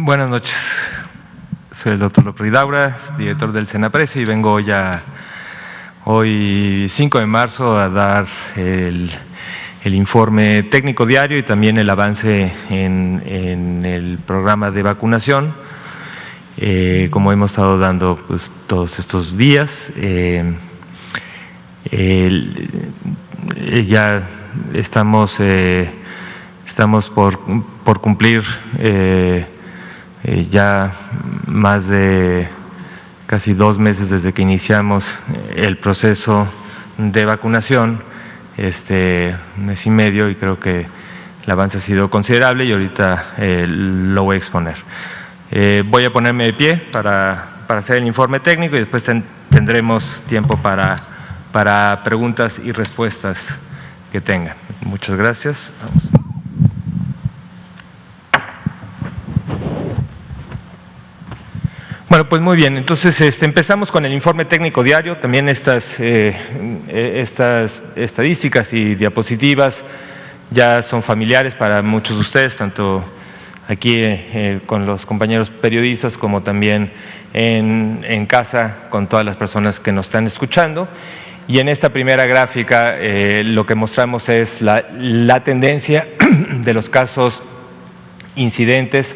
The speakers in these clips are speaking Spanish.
Buenas noches, soy el doctor López Ridaura, director del Senapresi, y vengo hoy 5 de marzo a dar el informe técnico diario y también el avance en el programa de vacunación, como hemos estado dando pues, todos estos días. Ya estamos por cumplir ya más de casi 2 meses desde que iniciamos el proceso de vacunación, mes y medio, y creo que el avance ha sido considerable y ahorita lo voy a exponer. Voy a ponerme de pie para hacer el informe técnico y después tendremos tiempo para preguntas y respuestas que tengan. Muchas gracias. Vamos. Bueno, pues muy bien, entonces empezamos con el informe técnico diario. También estas estadísticas y diapositivas ya son familiares para muchos de ustedes, tanto aquí con los compañeros periodistas como también en casa con todas las personas que nos están escuchando. Y en esta primera gráfica lo que mostramos es la tendencia de los casos incidentes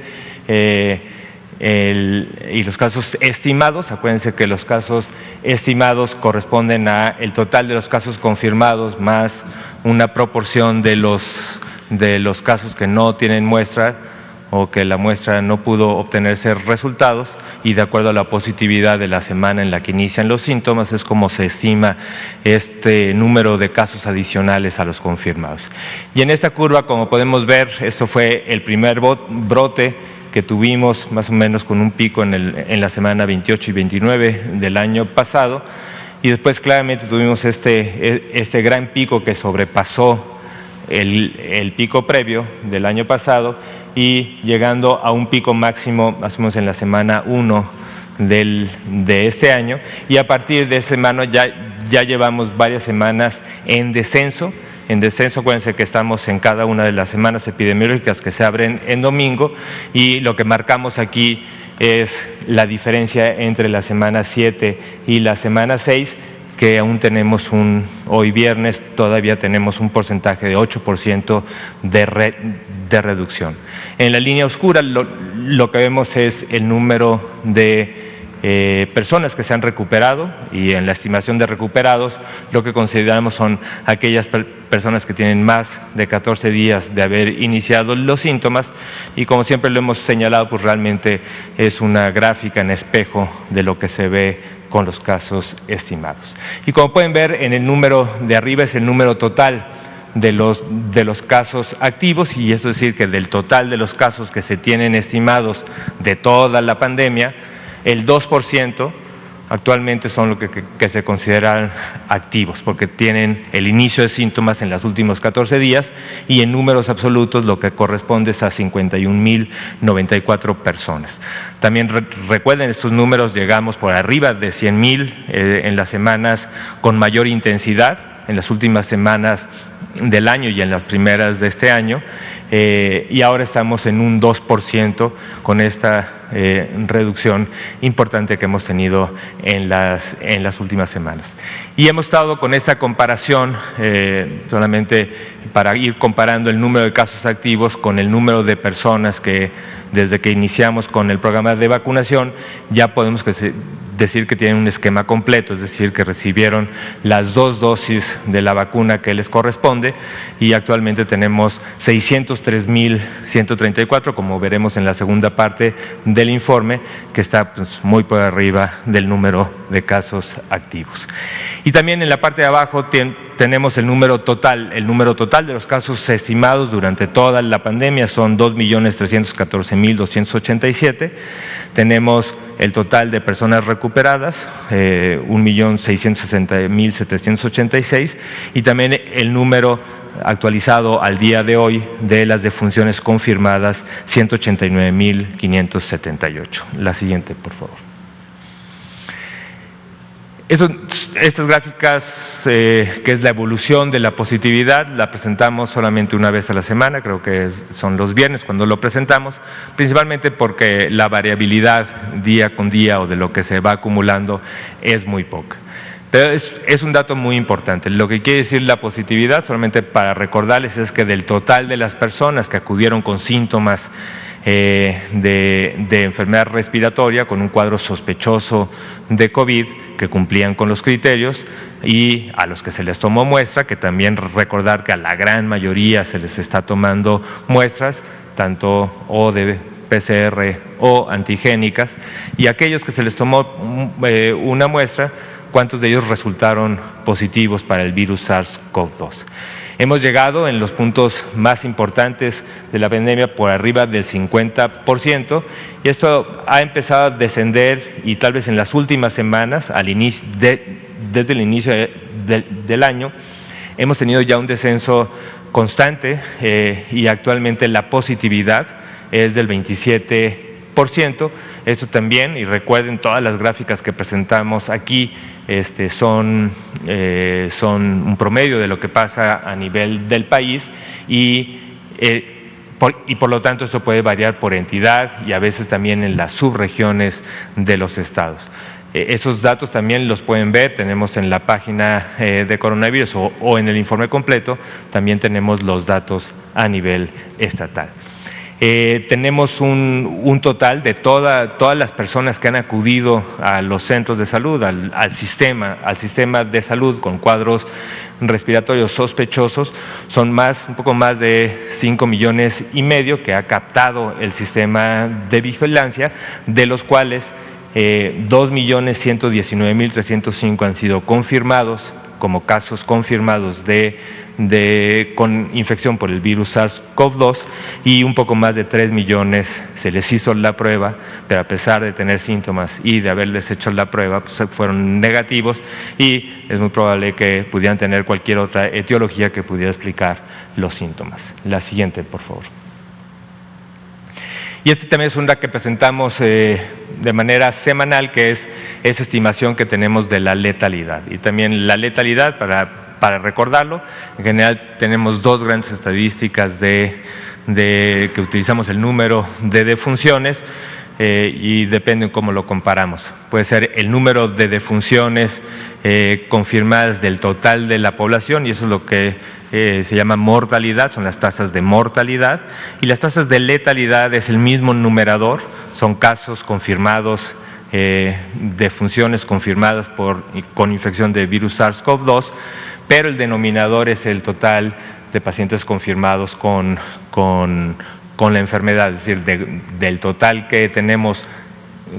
y los casos estimados. Acuérdense que los casos estimados corresponden a el total de los casos confirmados más una proporción de los casos que no tienen muestra o que la muestra no pudo obtenerse resultados, y de acuerdo a la positividad de la semana en la que inician los síntomas es como se estima este número de casos adicionales a los confirmados. Y en esta curva, como podemos ver, esto fue el primer brote que tuvimos más o menos con un pico en la semana 28 y 29 del año pasado, y después claramente tuvimos este gran pico que sobrepasó el pico previo del año pasado, y llegando a un pico máximo más o menos en la semana 1 de este año, y a partir de esa semana ya llevamos varias semanas en descenso. Acuérdense que estamos en cada una de las semanas epidemiológicas que se abren en domingo, y lo que marcamos aquí es la diferencia entre la semana 7 y la semana 6, que aún tenemos hoy viernes todavía tenemos un porcentaje de 8% de reducción. En la línea oscura lo que vemos es el número de personas que se han recuperado, y en la estimación de recuperados lo que consideramos son aquellas personas que tienen más de 14 días de haber iniciado los síntomas, y como siempre lo hemos señalado, pues realmente es una gráfica en espejo de lo que se ve con los casos estimados. Y como pueden ver, en el número de arriba es el número total de los casos activos, y esto es decir que del total de los casos que se tienen estimados de toda la pandemia, el 2% actualmente son lo que se consideran activos, porque tienen el inicio de síntomas en los últimos 14 días, y en números absolutos lo que corresponde es a 51.094 personas. También recuerden, estos números llegamos por arriba de 100.000 en las semanas con mayor intensidad, en las últimas semanas del año y en las primeras de este año, y ahora estamos en un 2% con esta reducción importante que hemos tenido en las últimas semanas. Y hemos estado con esta comparación solamente para ir comparando el número de casos activos con el número de personas que desde que iniciamos con el programa de vacunación ya podemos decir que tienen un esquema completo, es decir, que recibieron las 2 dosis de la vacuna que les corresponde, y actualmente tenemos 603.134, como veremos en la segunda parte del informe, que está pues, muy por arriba del número de casos activos. Y también en la parte de abajo tenemos el número total de los casos estimados durante toda la pandemia son 2.314.287. Tenemos el total de personas recuperadas, 1.660.786, y también el número actualizado al día de hoy de las defunciones confirmadas, 189.578. La siguiente, por favor. Estas gráficas, que es la evolución de la positividad, la presentamos solamente una vez a la semana, creo que son los viernes cuando lo presentamos, principalmente porque la variabilidad día con día o de lo que se va acumulando es muy poca. Pero es un dato muy importante. Lo que quiere decir la positividad, solamente para recordarles, es que del total de las personas que acudieron con síntomas de enfermedad respiratoria, con un cuadro sospechoso de COVID, que cumplían con los criterios, y a los que se les tomó muestra, que también recordar que a la gran mayoría se les está tomando muestras, tanto o de PCR o antigénicas, y aquellos que se les tomó una muestra, cuántos de ellos resultaron positivos para el virus SARS-CoV-2. Hemos llegado en los puntos más importantes de la pandemia por arriba del 50%, y esto ha empezado a descender, y tal vez en las últimas semanas, desde el inicio del año, hemos tenido ya un descenso constante, y actualmente la positividad es del 27%. Esto también, y recuerden, todas las gráficas que presentamos aquí son un promedio de lo que pasa a nivel del país, y por lo tanto esto puede variar por entidad y a veces también en las subregiones de los estados. Esos datos también los pueden ver, tenemos en la página de coronavirus o en el informe completo, también tenemos los datos a nivel estatal. Tenemos un total de todas las personas que han acudido a los centros de salud, al sistema de salud con cuadros respiratorios sospechosos, son un poco más de 5,5 millones que ha captado el sistema de vigilancia, de los cuales 2.119.305 han sido confirmados como casos confirmados con infección por el virus SARS-CoV-2, y un poco más de 3 millones se les hizo la prueba, pero a pesar de tener síntomas y de haberles hecho la prueba, pues fueron negativos, y es muy probable que pudieran tener cualquier otra etiología que pudiera explicar los síntomas. La siguiente, por favor. Y también es una que presentamos de manera semanal, que es esa estimación que tenemos de la letalidad. Y también la letalidad, para recordarlo, en general tenemos dos grandes estadísticas que utilizamos el número de defunciones, y depende cómo lo comparamos. Puede ser el número de defunciones confirmadas del total de la población, y eso es lo que se llama mortalidad, son las tasas de mortalidad, y las tasas de letalidad es el mismo numerador, son casos confirmados, defunciones confirmadas con infección de virus SARS-CoV-2, pero el denominador es el total de pacientes confirmados con la enfermedad, es decir, del total que tenemos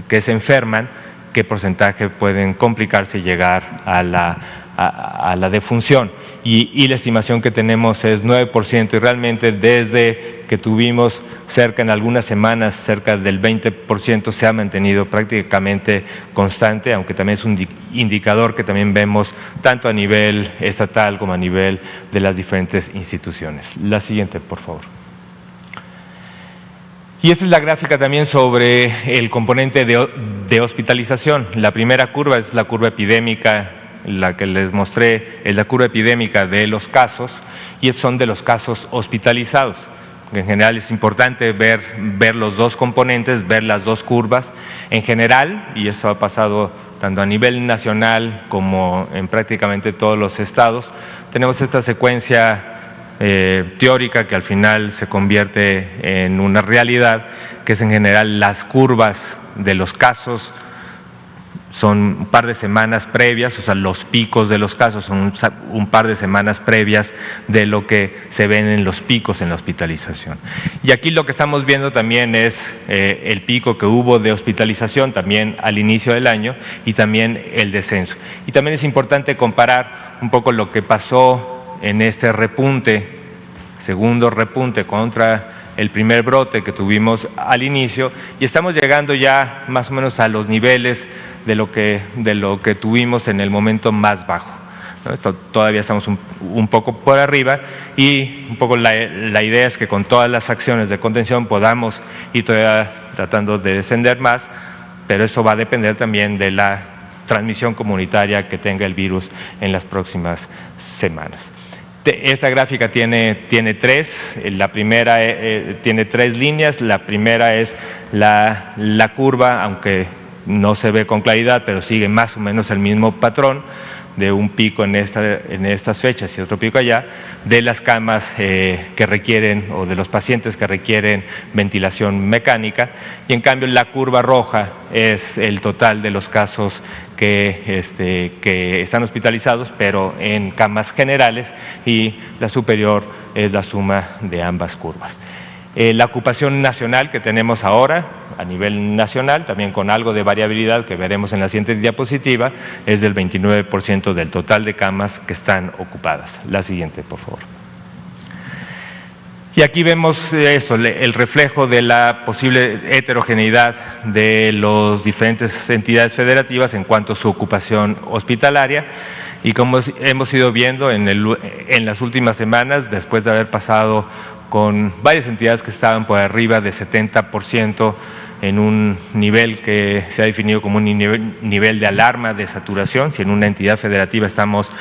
que se enferman, qué porcentaje pueden complicarse y llegar a la defunción. Y la estimación que tenemos es 9%, y realmente desde que tuvimos en algunas semanas cerca del 20%, se ha mantenido prácticamente constante, aunque también es un indicador que también vemos tanto a nivel estatal como a nivel de las diferentes instituciones. La siguiente, por favor. Y esta es la gráfica también sobre el componente de hospitalización. La primera curva es la curva epidémica, la que les mostré es la curva epidémica de los casos, y son de los casos hospitalizados. En general es importante ver los dos componentes, ver las dos curvas. En general, y esto ha pasado tanto a nivel nacional como en prácticamente todos los estados, tenemos esta secuencia teórica que al final se convierte en una realidad, que es en general las curvas de los casos son un par de semanas previas, o sea, los picos de los casos son un par de semanas previas de lo que se ven en los picos en la hospitalización. Y aquí lo que estamos viendo también es el pico que hubo de hospitalización también al inicio del año, y también el descenso. Y también es importante comparar un poco lo que pasó en este repunte, segundo repunte contra el primer brote que tuvimos al inicio, y estamos llegando ya más o menos a los niveles de lo que tuvimos en el momento más bajo, ¿no? Todavía estamos un poco por arriba, y un poco la idea es que con todas las acciones de contención podamos ir todavía tratando de descender más, pero eso va a depender también de la transmisión comunitaria que tenga el virus en las próximas semanas. Esta gráfica tiene tres, la primera tiene tres líneas. La primera es la curva, aunque no se ve con claridad, pero sigue más o menos el mismo patrón de un pico en estas fechas y otro pico allá, de las camas que requieren, o de los pacientes que requieren ventilación mecánica, y en cambio la curva roja es el total de los casos que están hospitalizados, pero en camas generales, y la superior es la suma de ambas curvas. La ocupación nacional que tenemos ahora, a nivel nacional, también con algo de variabilidad que veremos en la siguiente diapositiva, es del 29% del total de camas que están ocupadas. La siguiente, por favor. Y aquí vemos eso, el reflejo de la posible heterogeneidad de las diferentes entidades federativas en cuanto a su ocupación hospitalaria. Y como hemos ido viendo en las últimas semanas, después de haber pasado con varias entidades que estaban por arriba de 70% en un nivel que se ha definido como un nivel de alarma de saturación. Si en una entidad federativa estamos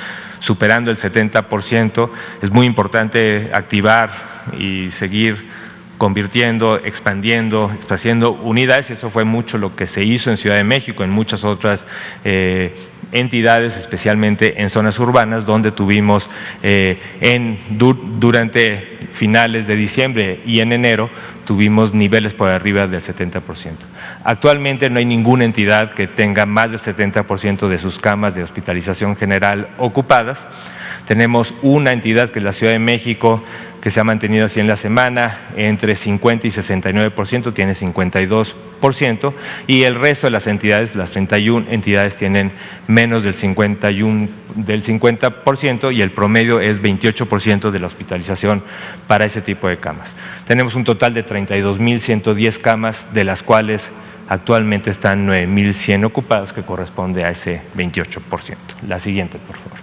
superando el 70%, es muy importante activar y seguir convirtiendo, expandiendo unidades, y eso fue mucho lo que se hizo en Ciudad de México, en muchas otras entidades, especialmente en zonas urbanas, donde tuvimos durante finales de diciembre y en enero tuvimos niveles por arriba del 70%. Actualmente no hay ninguna entidad que tenga más del 70% de sus camas de hospitalización general ocupadas. Tenemos una entidad, que es la Ciudad de México, que se ha mantenido así en la semana, entre 50 y 69%, tiene 52%, y el resto de las entidades, las 31 entidades, tienen menos del 50%, y el promedio es 28% de la hospitalización para ese tipo de camas. Tenemos un total de 32.110 camas, de las cuales actualmente están 9.100 ocupadas, que corresponde a ese 28%. La siguiente, por favor.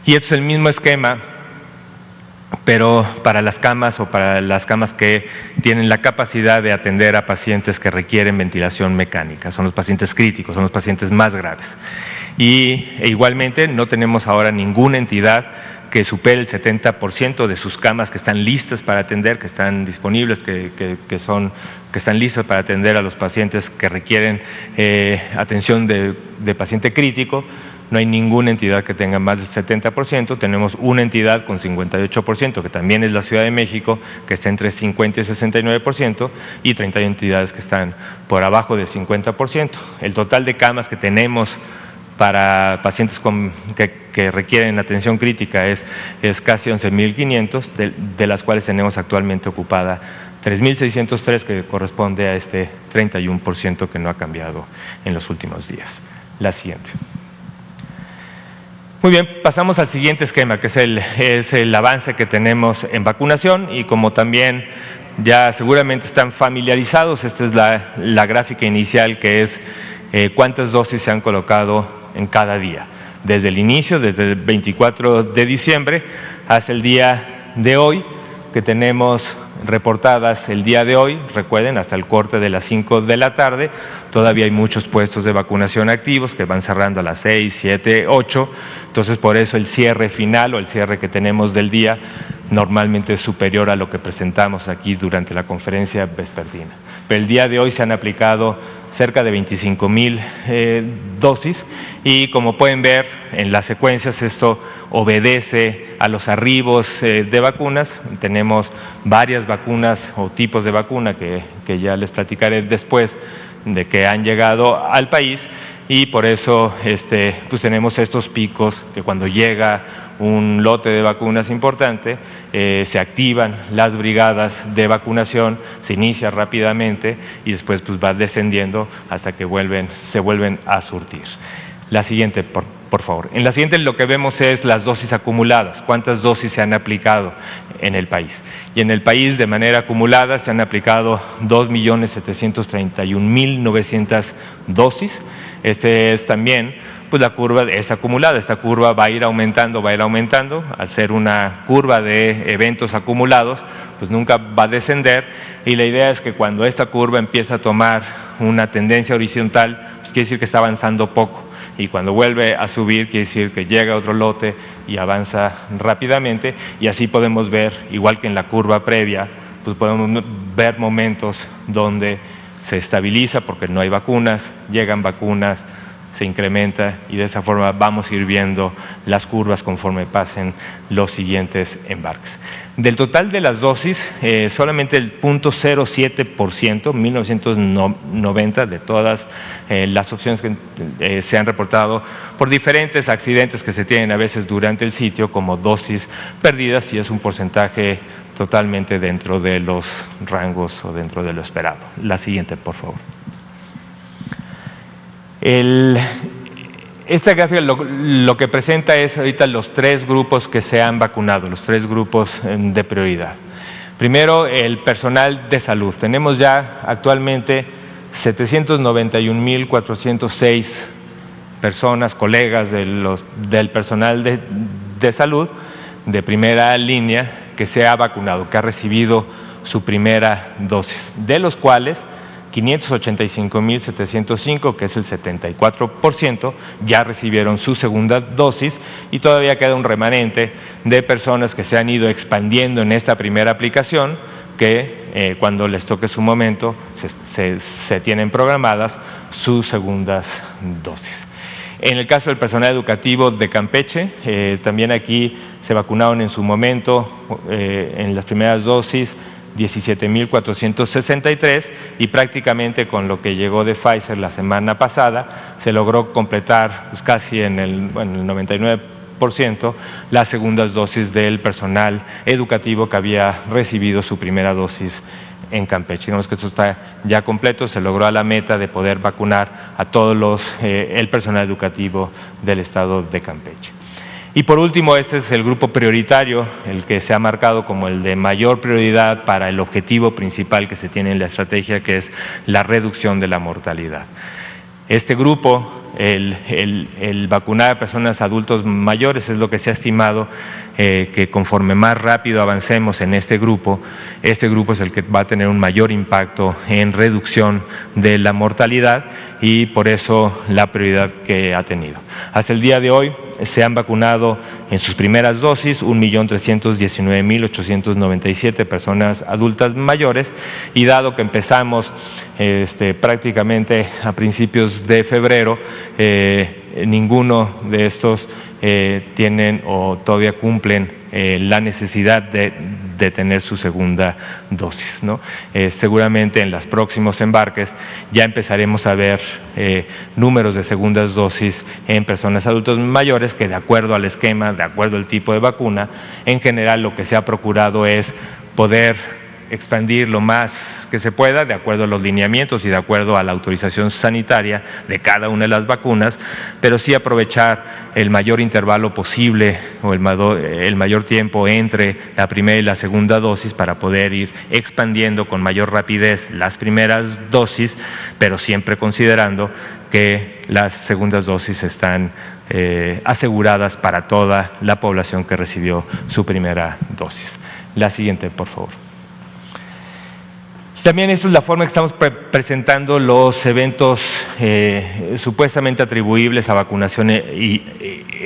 Y esto es el mismo esquema, pero para las camas, o para las camas que tienen la capacidad de atender a pacientes que requieren ventilación mecánica. Son los pacientes críticos, son los pacientes más graves. E igualmente no tenemos ahora ninguna entidad que supere el 70% de sus camas que están listas para atender, que están disponibles, que están listas para atender a los pacientes que requieren atención de paciente crítico. No hay ninguna entidad que tenga más del 70%, tenemos una entidad con 58%, que también es la Ciudad de México, que está entre 50 y 69%, y 31 entidades que están por abajo del 50%. El total de camas que tenemos para pacientes que requieren atención crítica es casi 11.500, de las cuales tenemos actualmente ocupada 3.603, que corresponde a este 31% que no ha cambiado en los últimos días. La siguiente. Muy bien, pasamos al siguiente esquema, que es el avance que tenemos en vacunación, y como también ya seguramente están familiarizados, esta es la gráfica inicial, que es cuántas dosis se han colocado en cada día. Desde el inicio, desde el 24 de diciembre hasta el día de hoy, que tenemos reportadas el día de hoy, recuerden, hasta el corte de las 5 de la tarde, todavía hay muchos puestos de vacunación activos que van cerrando a las 6, 7, 8, entonces por eso el cierre final, o el cierre que tenemos del día, normalmente es superior a lo que presentamos aquí durante la conferencia vespertina. Pero el día de hoy se han aplicado cerca de 25.000 dosis, y como pueden ver en las secuencias, esto obedece a los arribos de vacunas. Tenemos varias vacunas o tipos de vacuna que ya les platicaré después de que han llegado al país, y por eso pues tenemos estos picos que cuando llega un lote de vacunas importante, se activan las brigadas de vacunación, se inicia rápidamente y después pues va descendiendo hasta que se vuelven a surtir. La siguiente, por favor. En la siguiente lo que vemos es las dosis acumuladas, cuántas dosis se han aplicado en el país. Y en el país, de manera acumulada, se han aplicado 2.731.900 dosis. Este es también pues la curva es acumulada. Esta curva va a ir aumentando, al ser una curva de eventos acumulados, pues nunca va a descender, y la idea es que cuando esta curva empieza a tomar una tendencia horizontal, pues quiere decir que está avanzando poco, y cuando vuelve a subir quiere decir que llega otro lote y avanza rápidamente, y así podemos ver, igual que en la curva previa, pues podemos ver momentos donde se estabiliza porque no hay vacunas, llegan vacunas, se incrementa, y de esa forma vamos a ir viendo las curvas conforme pasen los siguientes embarques. Del total de las dosis, solamente el 0.07%, 1990 de todas las opciones que se han reportado por diferentes accidentes que se tienen a veces durante el sitio como dosis perdidas, y es un porcentaje totalmente dentro de los rangos o dentro de lo esperado. La siguiente, por favor. Esta gráfica lo que presenta es ahorita los 3 grupos que se han vacunado, los 3 grupos de prioridad. Primero, el personal de salud. Tenemos ya actualmente 791,406 personas, colegas del personal de salud de primera línea que se ha vacunado, que ha recibido su primera dosis, de los cuales 585,705, que es el 74%, ya recibieron su segunda dosis, y todavía queda un remanente de personas que se han ido expandiendo en esta primera aplicación, que cuando les toque su momento se tienen programadas sus segundas dosis. En el caso del personal educativo de Campeche, también aquí se vacunaron en su momento, en las primeras dosis, 17,463, y prácticamente con lo que llegó de Pfizer la semana pasada se logró completar pues, casi en el 99% las segundas dosis del personal educativo que había recibido su primera dosis en Campeche. Digamos que esto está ya completo, se logró la meta de poder vacunar a todos el personal educativo del estado de Campeche. Y por último, este es el grupo prioritario, el que se ha marcado como el de mayor prioridad para el objetivo principal que se tiene en la estrategia, que es la reducción de la mortalidad. Este grupo, el vacunar a personas adultos mayores, es lo que se ha estimado que conforme más rápido avancemos en este grupo es el que va a tener un mayor impacto en reducción de la mortalidad, y por eso la prioridad que ha tenido. Hasta el día de hoy se han vacunado en sus primeras dosis 1,319,897 personas adultas mayores, y dado que empezamos prácticamente a principios de febrero, ninguno de estos tienen o todavía cumplen la necesidad de tener su segunda dosis, ¿no? Seguramente en los próximos embarques ya empezaremos a ver números de segundas dosis en personas adultos mayores que, de acuerdo al esquema, de acuerdo al tipo de vacuna, en general lo que se ha procurado es poder expandir lo más que se pueda de acuerdo a los lineamientos y de acuerdo a la autorización sanitaria de cada una de las vacunas, pero sí aprovechar el mayor intervalo posible o el mayor tiempo entre la primera y la segunda dosis para poder ir expandiendo con mayor rapidez las primeras dosis, pero siempre considerando que las segundas dosis están aseguradas para toda la población que recibió su primera dosis. La siguiente, por favor. También esta es la forma que estamos presentando los eventos supuestamente atribuibles a vacunación e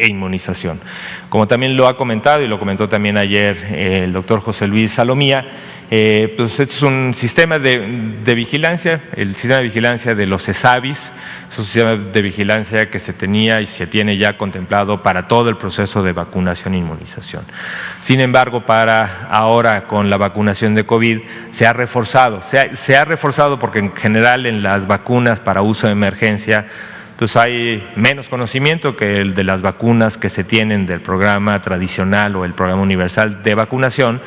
inmunización. Como también lo ha comentado y lo comentó también ayer el doctor José Luis Salomía, pues este es un sistema de vigilancia, el sistema de vigilancia de los ESAVIS, es un sistema de vigilancia que se tenía y se tiene ya contemplado para todo el proceso de vacunación e inmunización. Sin embargo, para ahora con la vacunación de COVID se ha reforzado porque en general en las vacunas para uso de emergencia pues hay menos conocimiento que el de las vacunas que se tienen del programa tradicional o el programa universal de vacunación,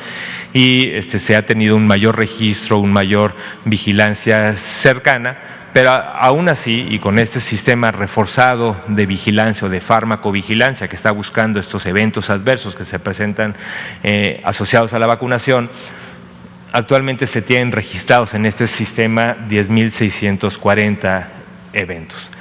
y se ha tenido un mayor registro, una mayor vigilancia cercana, pero aún así, y con este sistema reforzado de vigilancia o de farmacovigilancia que está buscando estos eventos adversos que se presentan asociados a la vacunación, actualmente se tienen registrados en este sistema 10,640 eventos.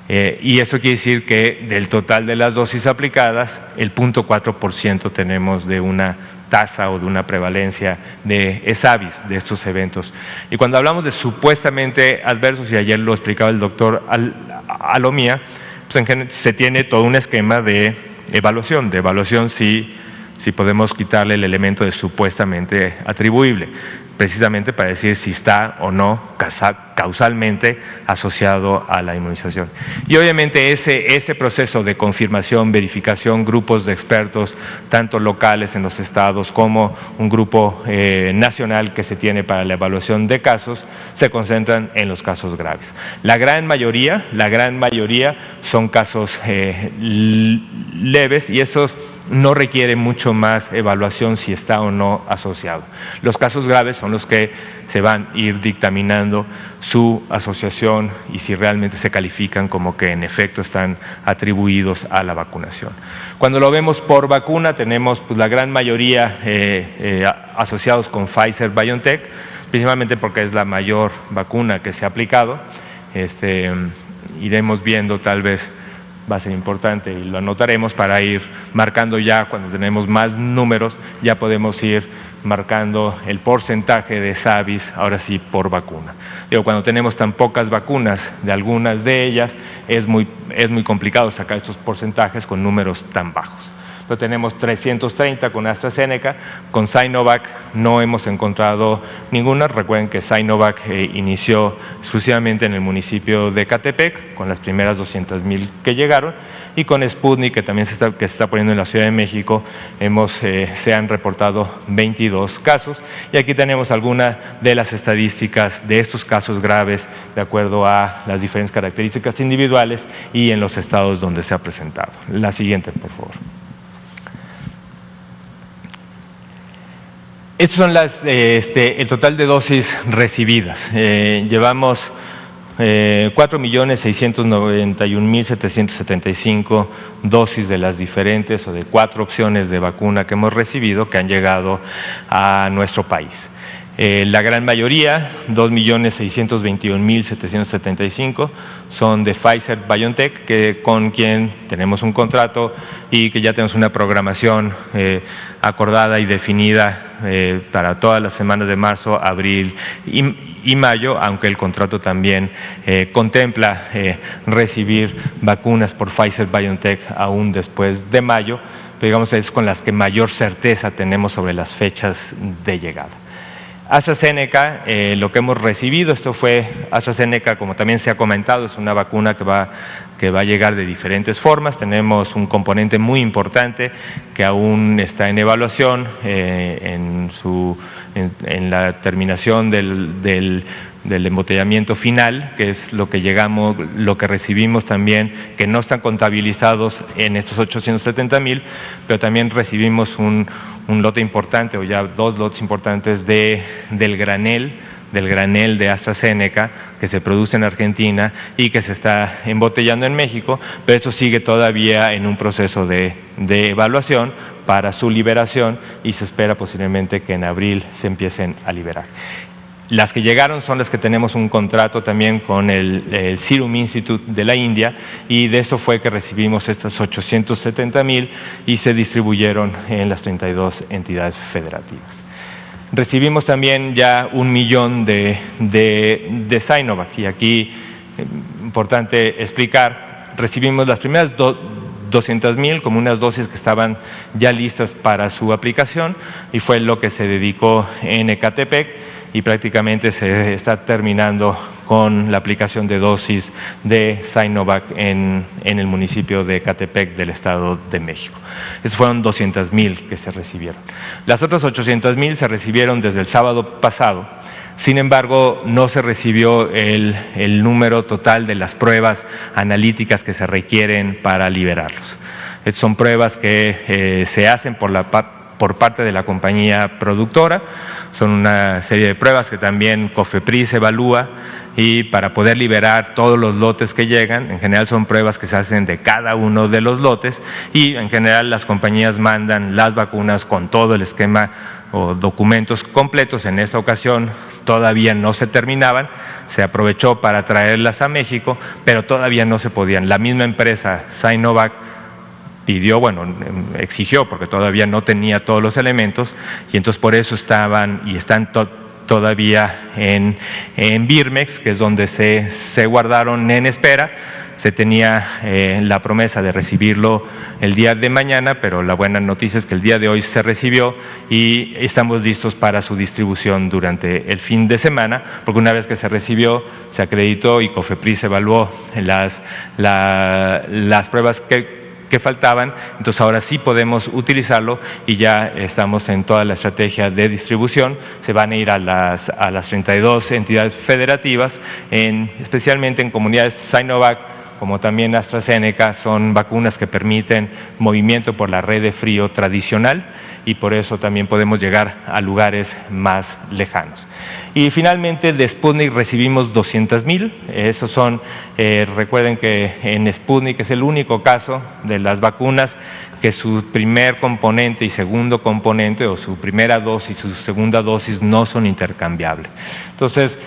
Y eso quiere decir que del total de las dosis aplicadas, el 0.4% tenemos de una tasa o de una prevalencia de ESAVIS, de estos eventos. Y cuando hablamos de supuestamente adversos, y ayer lo explicaba el doctor Alomía, pues se tiene todo un esquema de evaluación si podemos quitarle el elemento de supuestamente atribuible, precisamente para decir si está o no causalmente asociado a la inmunización. Y obviamente ese proceso de confirmación, verificación, grupos de expertos, tanto locales en los estados como un grupo nacional que se tiene para la evaluación de casos, se concentran en los casos graves. La gran mayoría son casos leves, y esos no requieren mucho más evaluación si está o no asociado. Los casos graves son los que se van a ir dictaminando su asociación y si realmente se califican como que en efecto están atribuidos a la vacunación. Cuando lo vemos por vacuna, tenemos pues, la gran mayoría asociados con Pfizer-BioNTech, principalmente porque es la mayor vacuna que se ha aplicado. Iremos viendo, tal vez va a ser importante y lo anotaremos para ir marcando ya, cuando tenemos más números, ya podemos ir marcando el porcentaje de ESAVIS, ahora sí, por vacuna. Cuando tenemos tan pocas vacunas de algunas de ellas, es muy complicado sacar estos porcentajes con números tan bajos. Entonces tenemos 330 con AstraZeneca, con Sinovac no hemos encontrado ninguna. Recuerden que Sinovac inició exclusivamente en el municipio de Ecatepec, con las primeras 200,000 que llegaron, y con Sputnik, que también se está poniendo en la Ciudad de México, se han reportado 22 casos, y aquí tenemos algunas de las estadísticas de estos casos graves de acuerdo a las diferentes características individuales y en los estados donde se ha presentado. La siguiente, por favor. Estos son el total de dosis recibidas. Llevamos 4.691.775 dosis de las diferentes o de 4 opciones de vacuna que hemos recibido, que han llegado a nuestro país. La gran mayoría, 2.621.775, son de Pfizer-BioNTech, con quien tenemos un contrato y que ya tenemos una programación acordada y definida para todas las semanas de marzo, abril y mayo, aunque el contrato también contempla recibir vacunas por Pfizer-BioNTech aún después de mayo, pero digamos es con las que mayor certeza tenemos sobre las fechas de llegada. AstraZeneca, lo que hemos recibido, esto fue AstraZeneca, como también se ha comentado, es una vacuna que va a llegar de diferentes formas. Tenemos un componente muy importante que aún está en evaluación en la terminación del embotellamiento final, que es lo que recibimos también, que no están contabilizados en estos 870,000, pero también recibimos un lote importante, o ya 2 lotes importantes del granel de AstraZeneca, que se produce en Argentina y que se está embotellando en México, pero esto sigue todavía en un proceso de evaluación para su liberación, y se espera posiblemente que en abril se empiecen a liberar. Las que llegaron son las que tenemos un contrato también con el Serum Institute de la India, y de eso fue que recibimos estas 870,000 y se distribuyeron en las 32 entidades federativas. Recibimos también ya 1,000,000 de Sinovac, y aquí importante explicar, recibimos las primeras 200,000 como unas dosis que estaban ya listas para su aplicación, y fue lo que se dedicó en Ecatepec, y prácticamente se está terminando con la aplicación de dosis de Sinovac en el municipio de Ecatepec del Estado de México. Esos fueron 200,000 que se recibieron. Las otras 800,000 se recibieron desde el sábado pasado. Sin embargo, no se recibió el número total de las pruebas analíticas que se requieren para liberarlos. Estas son pruebas que se hacen por parte de la compañía productora. Son una serie de pruebas que también COFEPRIS evalúa, y para poder liberar todos los lotes que llegan, en general son pruebas que se hacen de cada uno de los lotes, y en general las compañías mandan las vacunas con todo el esquema o documentos completos. En esta ocasión todavía no se terminaban, se aprovechó para traerlas a México, pero todavía no se podían. La misma empresa Sinovac pidió, bueno, exigió, porque todavía no tenía todos los elementos, y entonces por eso estaban y están todavía en Birmex, que es donde se guardaron en espera. Se tenía la promesa de recibirlo el día de mañana, pero la buena noticia es que el día de hoy se recibió y estamos listos para su distribución durante el fin de semana, porque una vez que se recibió, se acreditó y COFEPRIS evaluó las pruebas que faltaban, entonces ahora sí podemos utilizarlo y ya estamos en toda la estrategia de distribución. Se van a ir a las 32 entidades federativas, especialmente en comunidades Sinovac, como también AstraZeneca. Son vacunas que permiten movimiento por la red de frío tradicional y por eso también podemos llegar a lugares más lejanos. Y finalmente de Sputnik recibimos 200,000, esos son, recuerden que en Sputnik es el único caso de las vacunas que su primer componente y segundo componente, o su primera dosis y su segunda dosis, no son intercambiables. Entonces,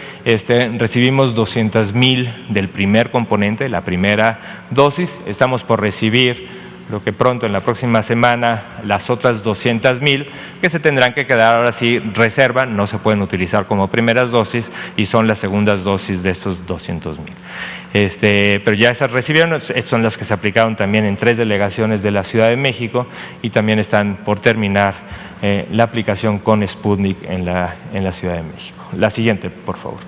recibimos 200,000 del primer componente, la primera dosis. Estamos por recibir, lo que pronto en la próxima semana, las otras 200,000 que se tendrán que quedar ahora sí reserva, no se pueden utilizar como primeras dosis y son las segundas dosis de estos 200,000. Pero ya esas recibieron, estas son las que se aplicaron también en 3 delegaciones de la Ciudad de México y también están por terminar la aplicación con Sputnik en la Ciudad de México. La siguiente, por favor.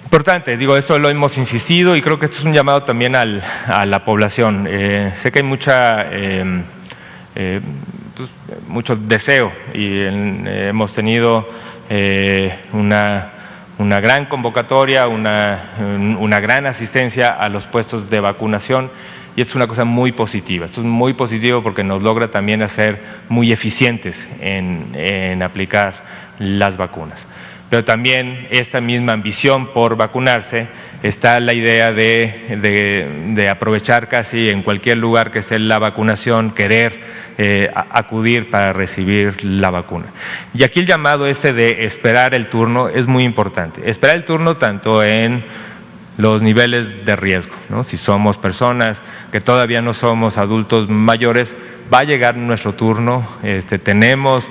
Importante, digo, esto lo hemos insistido y creo que esto es un llamado también a la población. Sé que hay mucho deseo y hemos tenido una gran convocatoria, una gran asistencia a los puestos de vacunación y esto es una cosa muy positiva. Esto es muy positivo porque nos logra también hacer muy eficientes en aplicar las vacunas. Pero también esta misma ambición por vacunarse, está la idea de aprovechar casi en cualquier lugar que esté la vacunación, querer acudir para recibir la vacuna. Y aquí el llamado de esperar el turno es muy importante. Esperar el turno tanto en los niveles de riesgo, ¿no? Si somos personas que todavía no somos adultos mayores, va a llegar nuestro turno, tenemos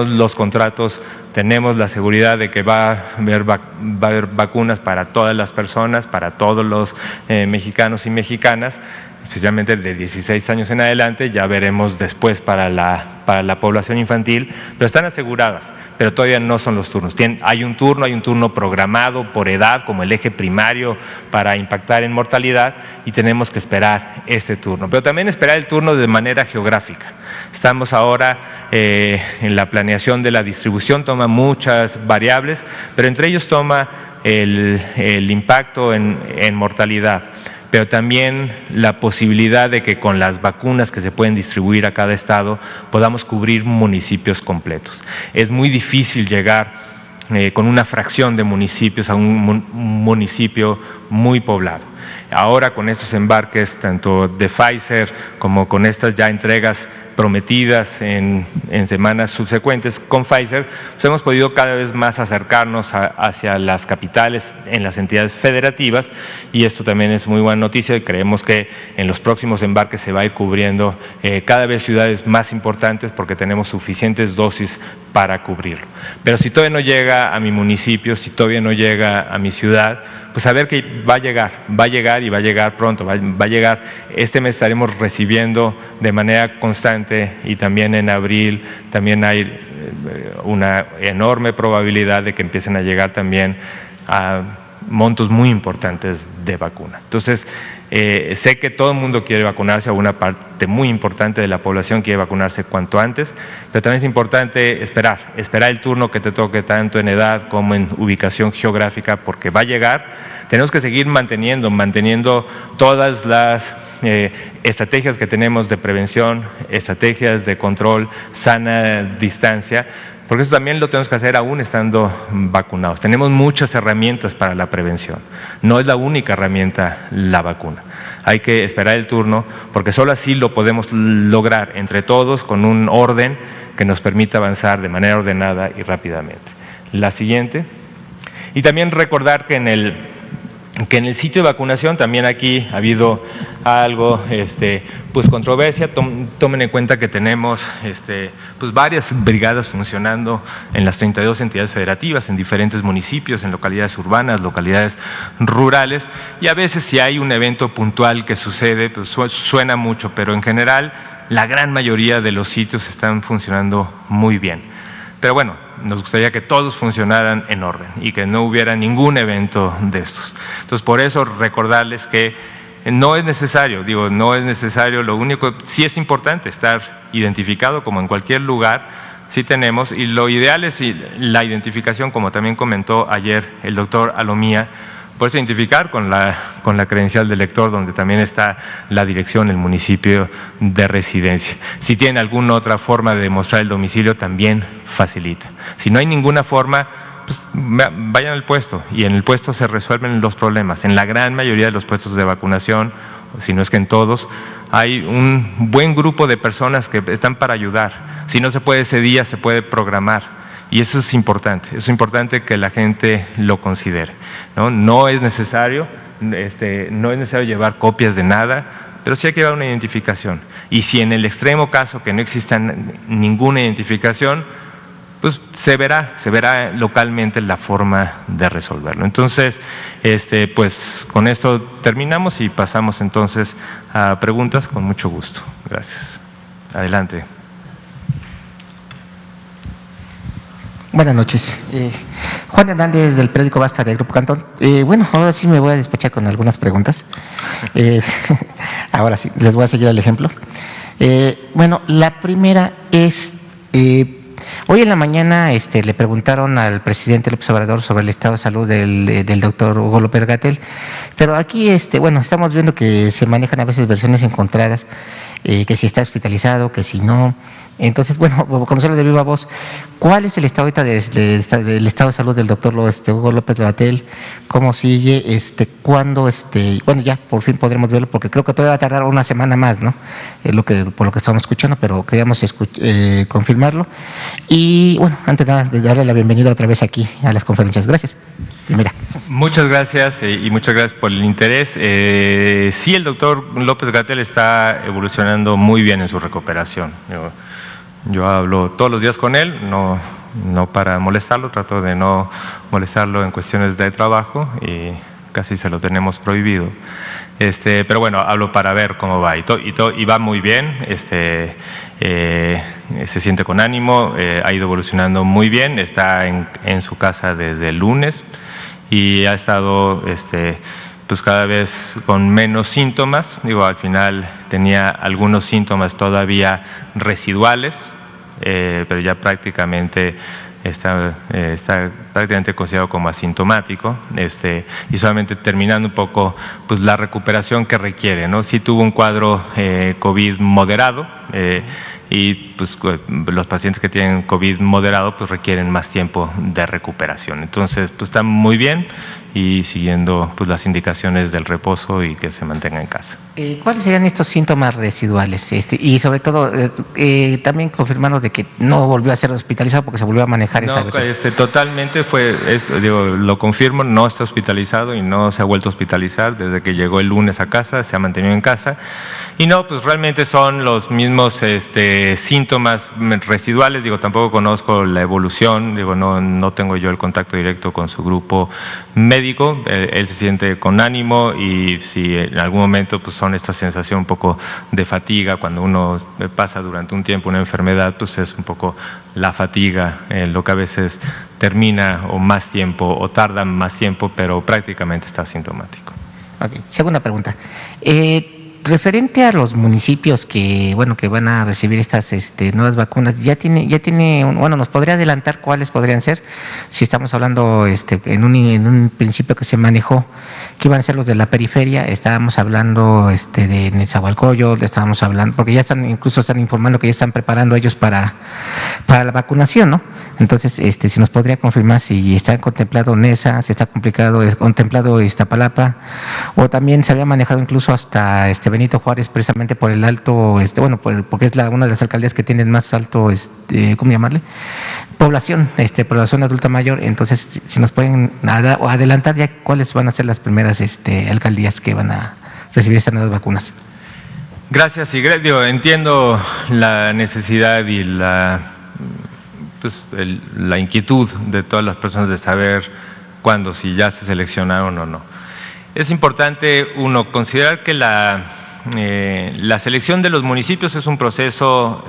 los contratos, tenemos la seguridad de que va a haber vacunas para todas las personas, para todos los mexicanos y mexicanas, especialmente de 16 años en adelante, ya veremos después para la población infantil, pero están aseguradas, pero todavía no son los turnos. Hay un turno programado por edad como el eje primario para impactar en mortalidad y tenemos que esperar este turno, pero también esperar el turno de manera geográfica. Estamos ahora en la planeación de la distribución, toma muchas variables, pero entre ellos toma el impacto en mortalidad, pero también la posibilidad de que con las vacunas que se pueden distribuir a cada estado podamos cubrir municipios completos. Es muy difícil llegar con una fracción de municipios a un municipio muy poblado. Ahora con estos embarques tanto de Pfizer como con estas ya entregas prometidas en semanas subsecuentes con Pfizer, pues hemos podido cada vez más acercarnos hacia las capitales en las entidades federativas y esto también es muy buena noticia y creemos que en los próximos embarques se va a ir cubriendo cada vez ciudades más importantes porque tenemos suficientes dosis para cubrirlo. Pero si todavía no llega a mi municipio, si todavía no llega a mi ciudad, pues saber que va a llegar y va a llegar pronto, va a llegar. Este mes estaremos recibiendo de manera constante y también en abril también hay una enorme probabilidad de que empiecen a llegar también a montos muy importantes de vacuna. Entonces, sé que todo el mundo quiere vacunarse, o una parte muy importante de la población quiere vacunarse cuanto antes, pero también es importante esperar el turno que te toque tanto en edad como en ubicación geográfica porque va a llegar. Tenemos que seguir manteniendo todas las estrategias que tenemos de prevención, estrategias de control, sana distancia, porque eso también lo tenemos que hacer aún estando vacunados. Tenemos muchas herramientas para la prevención, no es la única herramienta la vacuna. Hay que esperar el turno porque solo así lo lo podemos lograr entre todos con un orden que nos permita avanzar de manera ordenada y rápidamente. La siguiente. Y también recordar que en el sitio de vacunación también aquí ha habido algo, pues controversia. Tomen en cuenta que tenemos pues varias brigadas funcionando en las 32 entidades federativas, en diferentes municipios, en localidades urbanas, localidades rurales, y a veces si hay un evento puntual que sucede, pues suena mucho, pero en general la gran mayoría de los sitios están funcionando muy bien. Pero bueno, nos gustaría que todos funcionaran en orden y que no hubiera ningún evento de estos. Entonces, por eso recordarles que no es necesario, no es necesario, lo único, sí es importante estar identificado como en cualquier lugar, sí tenemos, y lo ideal es la identificación, como también comentó ayer el doctor Alomía, puedes identificar con la credencial del lector, donde también está la dirección, el municipio de residencia. Si tienen alguna otra forma de demostrar el domicilio, también facilita. Si no hay ninguna forma, pues vayan al puesto, y en el puesto se resuelven los problemas. En la gran mayoría de los puestos de vacunación, si no es que en todos, hay un buen grupo de personas que están para ayudar. Si no se puede ese día, se puede programar. Y eso es importante que la gente lo considere, ¿no? No es necesario, llevar copias de nada, pero sí hay que llevar una identificación. Y si en el extremo caso que no exista ninguna identificación, pues se verá localmente la forma de resolverlo. Entonces, pues con esto terminamos y pasamos entonces a preguntas con mucho gusto. Gracias. Adelante. Buenas noches. Juan Hernández, del periódico Basta, del Grupo Cantón. Bueno, ahora sí me voy a despachar con algunas preguntas. Ahora sí, les voy a seguir el ejemplo. Bueno, la primera es, hoy en la mañana le preguntaron al presidente López Obrador sobre el estado de salud del doctor Hugo López-Gatell, pero aquí, bueno, estamos viendo que se manejan a veces versiones encontradas, que si está hospitalizado, que si no. Entonces, bueno, conocerlo de viva voz, ¿cuál es el estado ahorita del estado de salud del doctor Hugo López-Gatell? ¿Cómo sigue? ¿Cuándo? Bueno, ya por fin podremos verlo, porque creo que todavía va a tardar una semana más, ¿no? Por lo que estamos escuchando, pero queríamos confirmarlo. Y bueno, antes de nada, de darle la bienvenida otra vez aquí a las conferencias. Gracias. Mira. Muchas gracias y muchas gracias por el interés. Sí, el doctor López-Gatell está evolucionando muy bien en su recuperación. Yo hablo todos los días con él, no para molestarlo, trato de no molestarlo en cuestiones de trabajo y casi se lo tenemos prohibido. Pero bueno, hablo para ver cómo va y va muy bien, se siente con ánimo, ha ido evolucionando muy bien, está en su casa desde el lunes y ha estado pues cada vez con menos síntomas. Al final tenía algunos síntomas todavía residuales, pero ya prácticamente está prácticamente considerado como asintomático, y solamente terminando un poco pues la recuperación que requiere, ¿no? Sí tuvo un cuadro COVID moderado, y pues los pacientes que tienen COVID moderado pues requieren más tiempo de recuperación. Entonces pues está muy bien y siguiendo pues las indicaciones del reposo y que se mantenga en casa. ¿Cuáles serían estos síntomas residuales? Y sobre todo también confirmarnos de que no volvió a ser hospitalizado porque se volvió a manejar esa versión. Totalmente lo confirmo, no está hospitalizado y no se ha vuelto a hospitalizar desde que llegó el lunes a casa, se ha mantenido en casa. Y no, pues realmente son los mismos síntomas residuales. Tampoco conozco la evolución, no tengo yo el contacto directo con su grupo médico. Él se siente con ánimo y si en algún momento pues son esta sensación un poco de fatiga cuando uno pasa durante un tiempo una enfermedad, pues es un poco la fatiga, lo que a veces termina o más tiempo o tarda más tiempo, pero prácticamente está asintomático. Okay. Segunda pregunta. Referente a los municipios que van a recibir estas nuevas vacunas, ya tiene ¿nos podría adelantar cuáles podrían ser? Si estamos hablando en un principio que se manejó que iban a ser los de la periferia, estábamos hablando de Nezahualcóyotl, estábamos hablando, porque ya incluso están informando que ya están preparando ellos para la vacunación, ¿no? Entonces, si nos podría confirmar si está contemplado Neza, si está contemplado Iztapalapa, o también se había manejado incluso hasta Benito Juárez, precisamente por el alto, porque es una de las alcaldías que tienen más alto, ¿cómo llamarle? Población adulta mayor. Entonces, si nos pueden adelantar ya cuáles van a ser las primeras alcaldías que van a recibir estas nuevas vacunas. Gracias, Sigrid. Entiendo la necesidad y la inquietud de todas las personas de saber cuándo, si ya se seleccionaron o no. Es importante, uno, considerar que la selección de los municipios es un proceso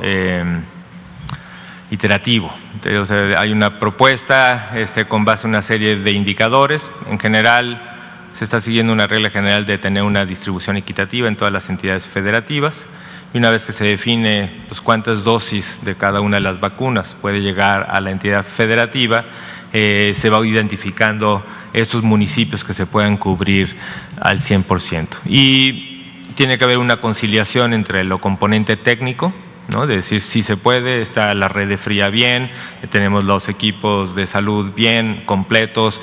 iterativo. O sea, hay una propuesta con base en una serie de indicadores. En general, se está siguiendo una regla general de tener una distribución equitativa en todas las entidades federativas. Y una vez que se define cuántas dosis de cada una de las vacunas puede llegar a la entidad federativa, se va identificando estos municipios que se puedan cubrir al 100%. Y tiene que haber una conciliación entre lo componente técnico, ¿no? De decir, si se puede, está la red de fría bien, tenemos los equipos de salud bien completos,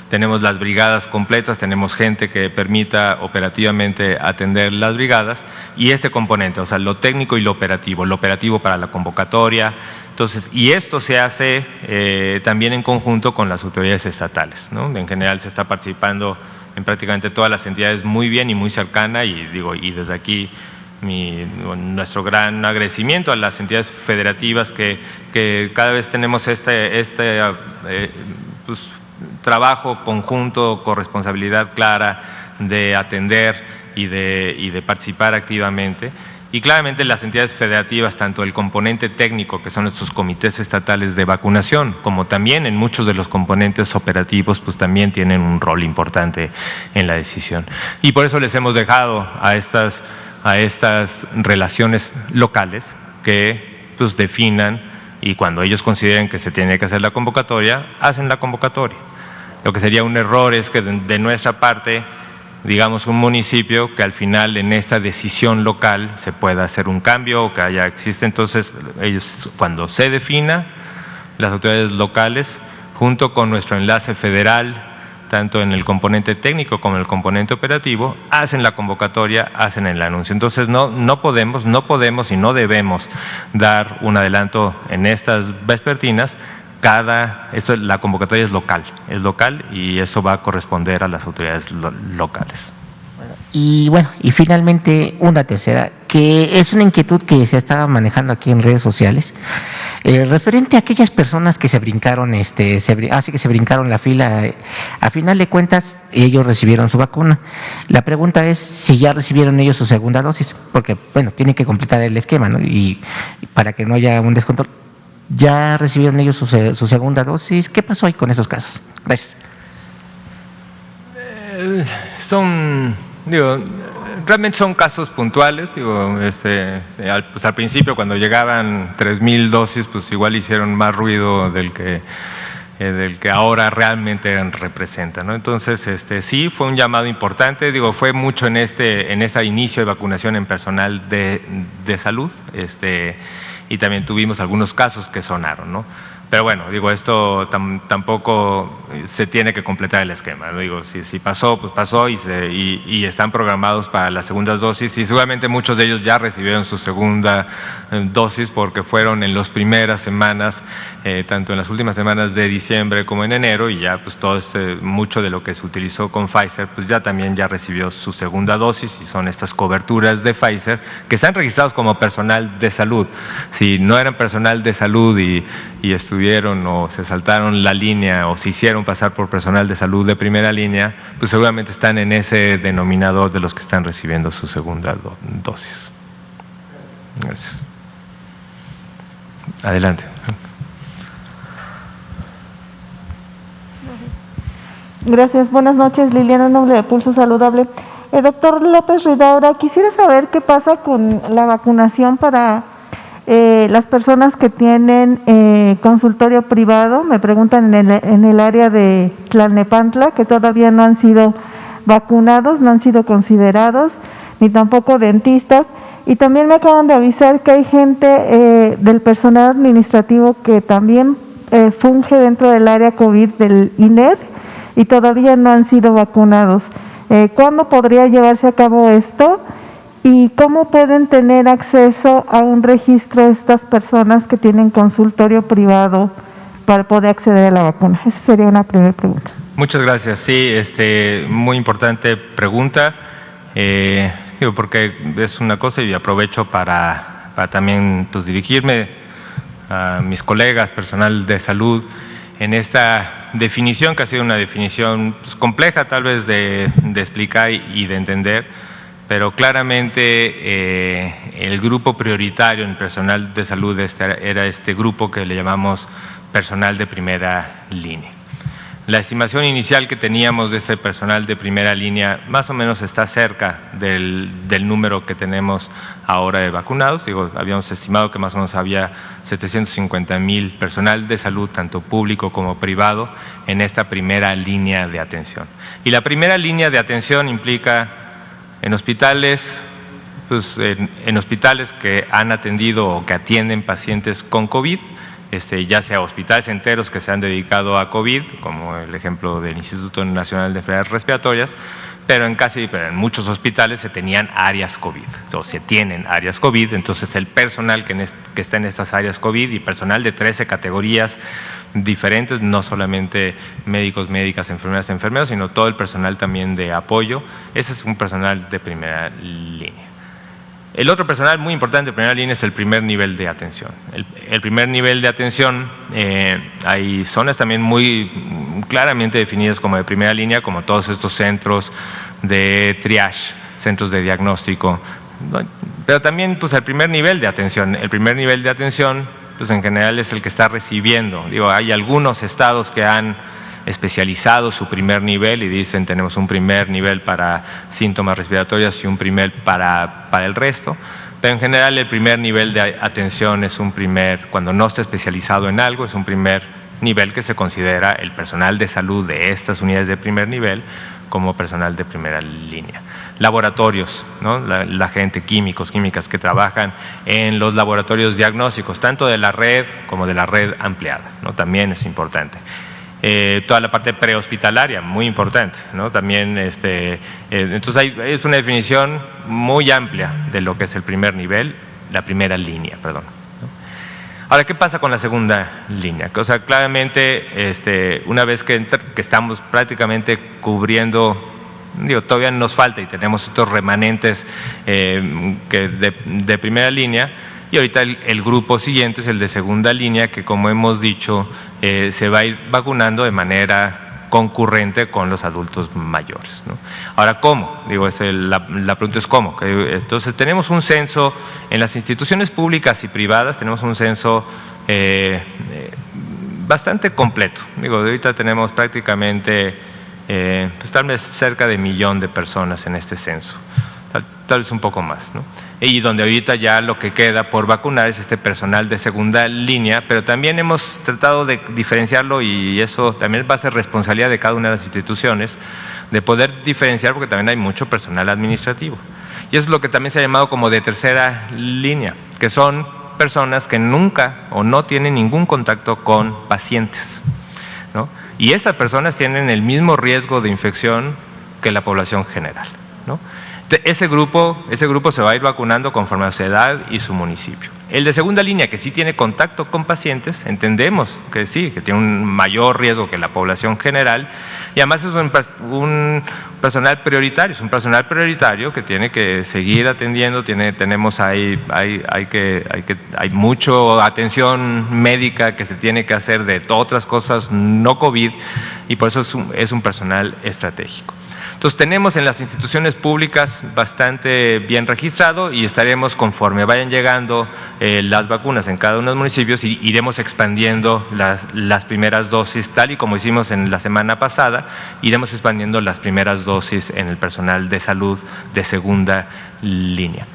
tenemos las brigadas completas, tenemos gente que permita operativamente atender las brigadas, y este componente, o sea, lo técnico y lo operativo para la convocatoria. Entonces, y esto se hace también en conjunto con las autoridades estatales, ¿no? En general se está participando en prácticamente todas las entidades muy bien y muy cercana, y desde aquí nuestro gran agradecimiento a las entidades federativas que cada vez tenemos trabajo conjunto, corresponsabilidad clara de atender y de participar activamente. Y claramente las entidades federativas, tanto el componente técnico, que son estos comités estatales de vacunación, como también en muchos de los componentes operativos, pues también tienen un rol importante en la decisión. Y por eso les hemos dejado a estas relaciones locales que definan, y cuando ellos consideren que se tiene que hacer la convocatoria, hacen la convocatoria. Lo que sería un error es que de nuestra parte, digamos, un municipio que al final en esta decisión local se pueda hacer un cambio o que existe. Entonces, ellos, cuando se defina, las autoridades locales, junto con nuestro enlace federal, tanto en el componente técnico como en el componente operativo, hacen la convocatoria, hacen el anuncio. Entonces, no podemos y no debemos dar un adelanto en estas vespertinas. La convocatoria es local y eso va a corresponder a las autoridades locales. Y finalmente una tercera, que es una inquietud que se estaba manejando aquí en redes sociales, referente a aquellas personas que se brincaron, se brincaron la fila. A final de cuentas, ellos recibieron su vacuna. La pregunta es si ya recibieron ellos su segunda dosis, porque tienen que completar el esquema, ¿no? Y para que no haya un descontrol. ¿Ya recibieron ellos su segunda dosis? ¿Qué pasó ahí con esos casos? Gracias. Realmente son casos puntuales. Al principio, cuando llegaban 3,000 dosis, pues igual hicieron más ruido del que ahora realmente representa, ¿no? Entonces, sí, fue un llamado importante. Fue mucho en este inicio de vacunación en personal de salud. Y también tuvimos algunos casos que sonaron, ¿no? Pero esto tampoco se tiene que completar el esquema, ¿no? Si pasó, pues pasó, y están programados para las segundas dosis, y seguramente muchos de ellos ya recibieron su segunda dosis porque fueron en las primeras semanas, tanto en las últimas semanas de diciembre como en enero, y ya pues mucho de lo que se utilizó con Pfizer, pues ya recibió su segunda dosis, y son estas coberturas de Pfizer que están registrados como personal de salud. Si no eran personal de salud y estuvieron o se saltaron la línea o se hicieron pasar por personal de salud de primera línea, pues seguramente están en ese denominador de los que están recibiendo su segunda dosis. Gracias. Adelante. Gracias. Buenas noches, Liliana Noble de Pulso Saludable. Doctor López Ridaura, quisiera saber qué pasa con la vacunación para las personas que tienen consultorio privado. Me preguntan en el área de Tlalnepantla, que todavía no han sido vacunados, no han sido considerados, ni tampoco dentistas. Y también me acaban de avisar que hay gente del personal administrativo que también funge dentro del área COVID del INER y todavía no han sido vacunados. ¿Cuándo podría llevarse a cabo esto? ¿Y cómo pueden tener acceso a un registro de estas personas que tienen consultorio privado para poder acceder a la vacuna? Esa sería una primera pregunta. Muchas gracias. Sí, muy importante pregunta, porque es una cosa y aprovecho para también pues, dirigirme a mis colegas, personal de salud, en esta definición que ha sido una definición pues, compleja tal vez de explicar y de entender, pero claramente el grupo prioritario en el personal de salud era este grupo que le llamamos personal de primera línea. La estimación inicial que teníamos de este personal de primera línea más o menos está cerca del número que tenemos ahora de vacunados. Digo, habíamos estimado que más o menos había 750,000 personal de salud, tanto público como privado, en esta primera línea de atención. Y la primera línea de atención implica en hospitales, pues, en hospitales que han atendido o que atienden pacientes con COVID, ya sea hospitales enteros que se han dedicado a COVID, como el ejemplo del Instituto Nacional de Enfermedades Respiratorias, pero en muchos hospitales se tenían áreas COVID, o se tienen áreas COVID, entonces el personal que está en estas áreas COVID y personal de 13 categorías diferentes, no solamente médicos, médicas, enfermeras, enfermeros, sino todo el personal también de apoyo, ese es un personal de primera línea. El otro personal muy importante de primera línea es el primer nivel de atención. El primer nivel de atención, hay zonas también muy claramente definidas como de primera línea, como todos estos centros de triage, centros de diagnóstico, ¿no? Pero también pues, el primer nivel de atención. El primer nivel de atención pues, en general es el que está recibiendo. Digo, hay algunos estados que han especializado su primer nivel y dicen tenemos un primer nivel para síntomas respiratorios y un primer para el resto, pero en general el primer nivel de atención es cuando no está especializado en algo, es un primer nivel que se considera el personal de salud de estas unidades de primer nivel como personal de primera línea. Laboratorios, ¿no? La gente, químicos, químicas que trabajan en los laboratorios diagnósticos, tanto de la red como de la red ampliada, ¿no? También es importante. Toda la parte prehospitalaria, muy importante, ¿no? También, entonces es una definición muy amplia de lo que es el primer nivel, la primera línea, perdón, ¿no? Ahora, ¿qué pasa con la segunda línea? O sea, claramente, una vez que estamos prácticamente cubriendo, digo, todavía nos falta y tenemos estos remanentes de primera línea. Y ahorita el grupo siguiente es el de segunda línea, que como hemos dicho, se va a ir vacunando de manera concurrente con los adultos mayores, ¿no? Ahora, ¿cómo? Digo, la pregunta es ¿cómo? Entonces, tenemos un censo en las instituciones públicas y privadas, tenemos un censo bastante completo. Digo, ahorita tenemos prácticamente, pues, tal vez cerca de 1 millón de personas en este censo, tal vez un poco más, ¿no? Y donde ahorita ya lo que queda por vacunar es este personal de segunda línea, pero también hemos tratado de diferenciarlo y eso también va a ser responsabilidad de cada una de las instituciones, de poder diferenciar porque también hay mucho personal administrativo. Y eso es lo que también se ha llamado como de tercera línea, que son personas que nunca o no tienen ningún contacto con pacientes, ¿no? Y esas personas tienen el mismo riesgo de infección que la población general, ¿no? Ese grupo se va a ir vacunando conforme a su edad y su municipio. El de segunda línea, que sí tiene contacto con pacientes, entendemos que sí, que tiene un mayor riesgo que la población general, y además es un personal prioritario, es un personal prioritario que tiene que seguir atendiendo, hay mucha atención médica que se tiene que hacer de otras cosas no COVID, y por eso es un personal estratégico. Entonces, tenemos en las instituciones públicas bastante bien registrado y estaremos, conforme vayan llegando las vacunas en cada uno de los municipios, y iremos expandiendo las primeras dosis, tal y como hicimos en la semana pasada, iremos expandiendo las primeras dosis en el personal de salud de segunda línea.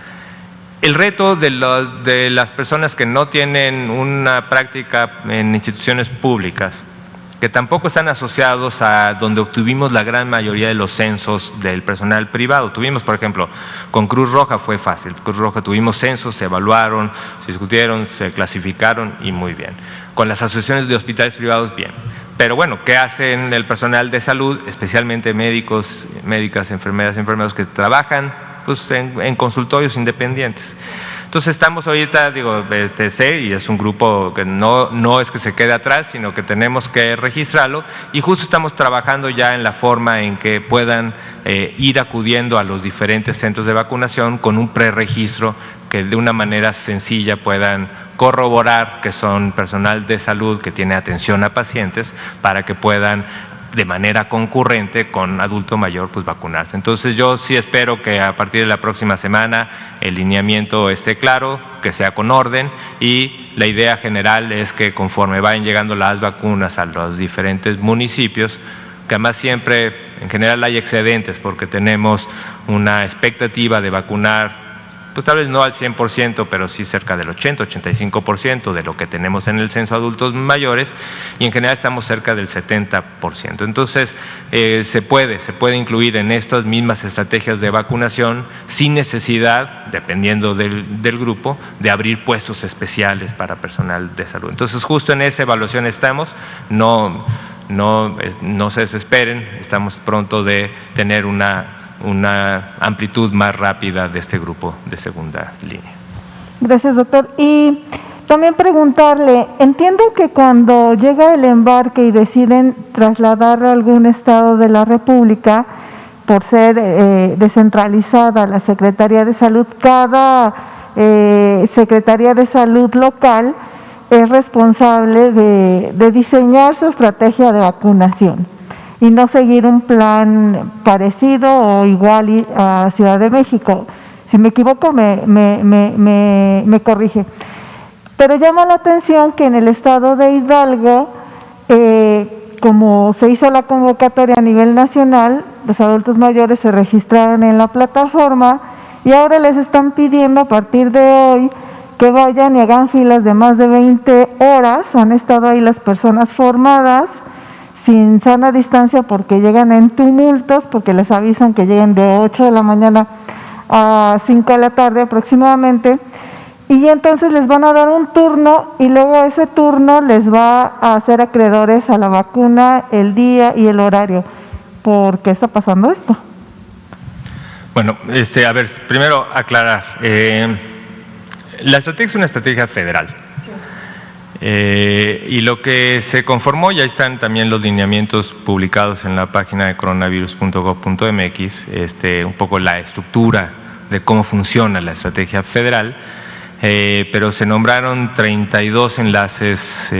El reto de las personas que no tienen una práctica en instituciones públicas, que tampoco están asociados a donde obtuvimos la gran mayoría de los censos del personal privado. Tuvimos, por ejemplo, con Cruz Roja fue fácil. Cruz Roja tuvimos censos, se evaluaron, se discutieron, se clasificaron y muy bien. Con las asociaciones de hospitales privados, bien. Pero bueno, ¿qué hacen el personal de salud, especialmente médicos, médicas, enfermeras, enfermeros que trabajan pues, en consultorios independientes. Entonces estamos ahorita, sé, y es un grupo que no es que se quede atrás, sino que tenemos que registrarlo, y justo estamos trabajando ya en la forma en que puedan ir acudiendo a los diferentes centros de vacunación con un preregistro que de una manera sencilla puedan corroborar que son personal de salud que tiene atención a pacientes para que puedan de manera concurrente con adulto mayor pues vacunarse. Entonces yo sí espero que a partir de la próxima semana el lineamiento esté claro, que sea con orden, y la idea general es que conforme vayan llegando las vacunas a los diferentes municipios, que además siempre en general hay excedentes porque tenemos una expectativa de vacunar, pues tal vez no al 100%, pero sí cerca del 80-85% de lo que tenemos en el censo de adultos mayores, y en general estamos cerca del 70%. Entonces, se puede incluir en estas mismas estrategias de vacunación sin necesidad, dependiendo del grupo, de abrir puestos especiales para personal de salud. Entonces, justo en esa evaluación estamos, no se desesperen, estamos pronto de tener una amplitud más rápida de este grupo de segunda línea. Gracias, doctor. Y también preguntarle, entiendo que cuando llega el embarque y deciden trasladar a algún estado de la República, por ser descentralizada la Secretaría de Salud, cada Secretaría de Salud local es responsable de diseñar su estrategia de vacunación y no seguir un plan parecido o igual a Ciudad de México. Si me equivoco, me corrige. Pero llama la atención que en el estado de Hidalgo, como se hizo la convocatoria a nivel nacional, los adultos mayores se registraron en la plataforma y ahora les están pidiendo a partir de hoy que vayan y hagan filas de más de 20 horas. Han estado ahí las personas formadas sin sana distancia porque llegan en tumultos, porque les avisan que lleguen de 8 de la mañana a 5 de la tarde aproximadamente, y entonces les van a dar un turno y luego ese turno les va a hacer acreedores a la vacuna, el día y el horario. ¿Por qué está pasando esto? Bueno, a ver, primero aclarar, la estrategia es una estrategia federal. Y lo que se conformó, ya están también los lineamientos publicados en la página de coronavirus.gov.mx, un poco la estructura de cómo funciona la estrategia federal, pero se nombraron 32 enlaces.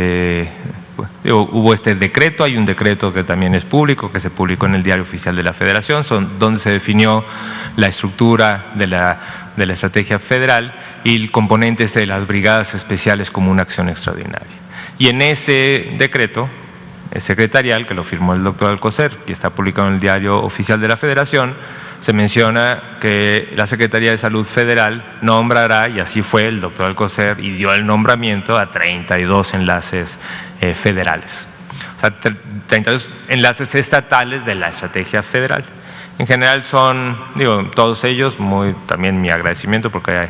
Hubo este decreto, hay un decreto que también es público, que se publicó en el Diario Oficial de la Federación, donde se definió la estructura de la estrategia federal y el componente de las brigadas especiales como una acción extraordinaria. Y en ese decreto secretarial, que lo firmó el doctor Alcocer y está publicado en el Diario Oficial de la Federación, se menciona que la Secretaría de Salud Federal nombrará, y así fue, el doctor Alcocer y dio el nombramiento a 32 enlaces federales. O sea, 32 enlaces estatales de la estrategia federal. En general son, todos ellos, también mi agradecimiento porque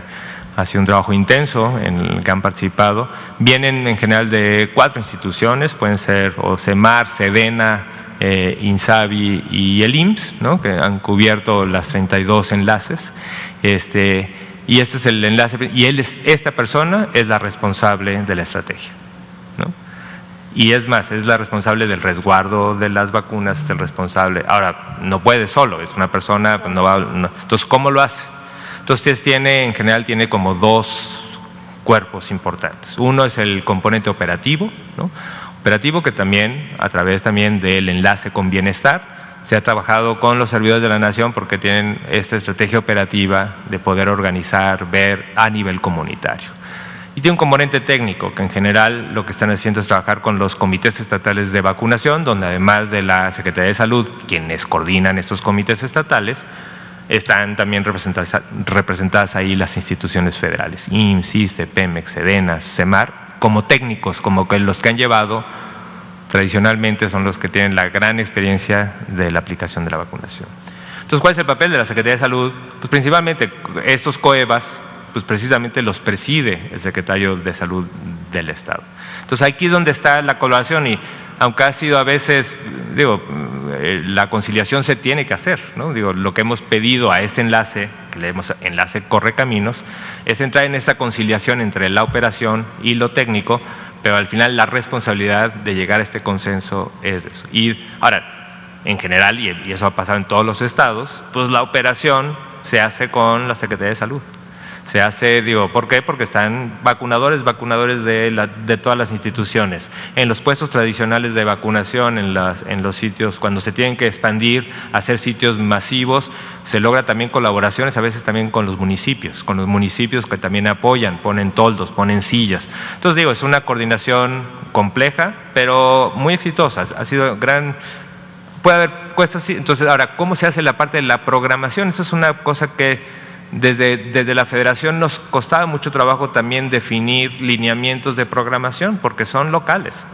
ha sido un trabajo intenso en el que han participado. Vienen en general de 4 instituciones, pueden ser o CEMAR, SEDENA, INSABI y el IMSS, ¿no?, que han cubierto las 32 enlaces. Y este es el enlace, y esta persona es la responsable de la estrategia, ¿no? Y es más, es la responsable del resguardo de las vacunas, es el responsable. Ahora, no puede solo, es una persona, pues no va. Entonces, ¿cómo lo hace? Entonces en general tiene como 2 cuerpos importantes. Uno es el componente operativo, ¿no? Operativo que también, a través también del enlace con bienestar, se ha trabajado con los servidores de la nación porque tienen esta estrategia operativa de poder organizar, ver a nivel comunitario. Y tiene un componente técnico que en general lo que están haciendo es trabajar con los comités estatales de vacunación, donde además de la Secretaría de Salud, quienes coordinan estos comités estatales, están también representadas ahí las instituciones federales, IMSS, ISSSTE, PEMEX, SEDENA, CEMAR, como técnicos, como que los que han llevado, tradicionalmente son los que tienen la gran experiencia de la aplicación de la vacunación. Entonces, ¿cuál es el papel de la Secretaría de Salud? Pues principalmente estos COEVAS, pues precisamente los preside el Secretario de Salud del Estado. Entonces, aquí es donde está la colaboración y aunque ha sido a veces, la conciliación se tiene que hacer, ¿no? Digo, lo que hemos pedido a este enlace, que le demos enlace Correcaminos, es entrar en esta conciliación entre la operación y lo técnico, pero al final la responsabilidad de llegar a este consenso es eso. Y ahora, en general, y eso ha pasado en todos los estados, pues la operación se hace con la Secretaría de Salud. Se hace, digo, ¿por qué? Porque están vacunadores de todas las instituciones. En los puestos tradicionales de vacunación, en los sitios, cuando se tienen que expandir, hacer sitios masivos, se logra también colaboraciones, a veces también con los municipios que también apoyan, ponen toldos, ponen sillas. Entonces, digo, es una coordinación compleja, pero muy exitosa. Ha sido gran. Puede haber cuestas, entonces, ahora, ¿cómo se hace la parte de la programación? Eso es una cosa que desde la Federación nos costaba mucho trabajo también definir lineamientos de programación, porque son locales.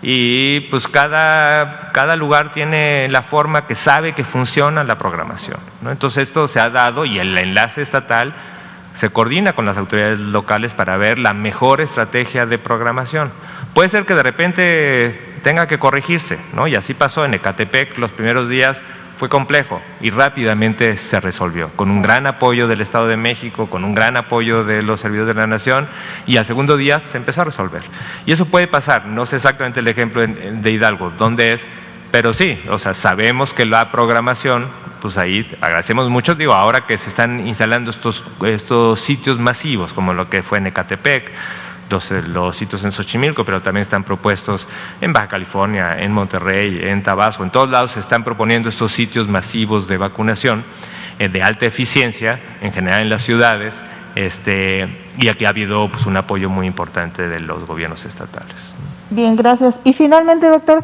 Y pues cada lugar tiene la forma que sabe que funciona la programación, ¿no? Entonces esto se ha dado y el enlace estatal se coordina con las autoridades locales para ver la mejor estrategia de programación. Puede ser que de repente tenga que corregirse, ¿no? Y así pasó en Ecatepec los primeros días. Fue complejo y rápidamente se resolvió, con un gran apoyo del Estado de México, con un gran apoyo de los servidores de la Nación, y al segundo día se empezó a resolver. Y eso puede pasar, no sé exactamente el ejemplo de Hidalgo, dónde es, pero sí, o sea, sabemos que la programación, pues ahí agradecemos mucho, digo, ahora que se están instalando estos sitios masivos, como lo que fue en Ecatepec, los sitios en Xochimilco, pero también están propuestos en Baja California, en Monterrey, en Tabasco, en todos lados se están proponiendo estos sitios masivos de vacunación de alta eficiencia, en general en las ciudades, y aquí ha habido pues un apoyo muy importante de los gobiernos estatales. Bien, gracias. Y finalmente, doctor,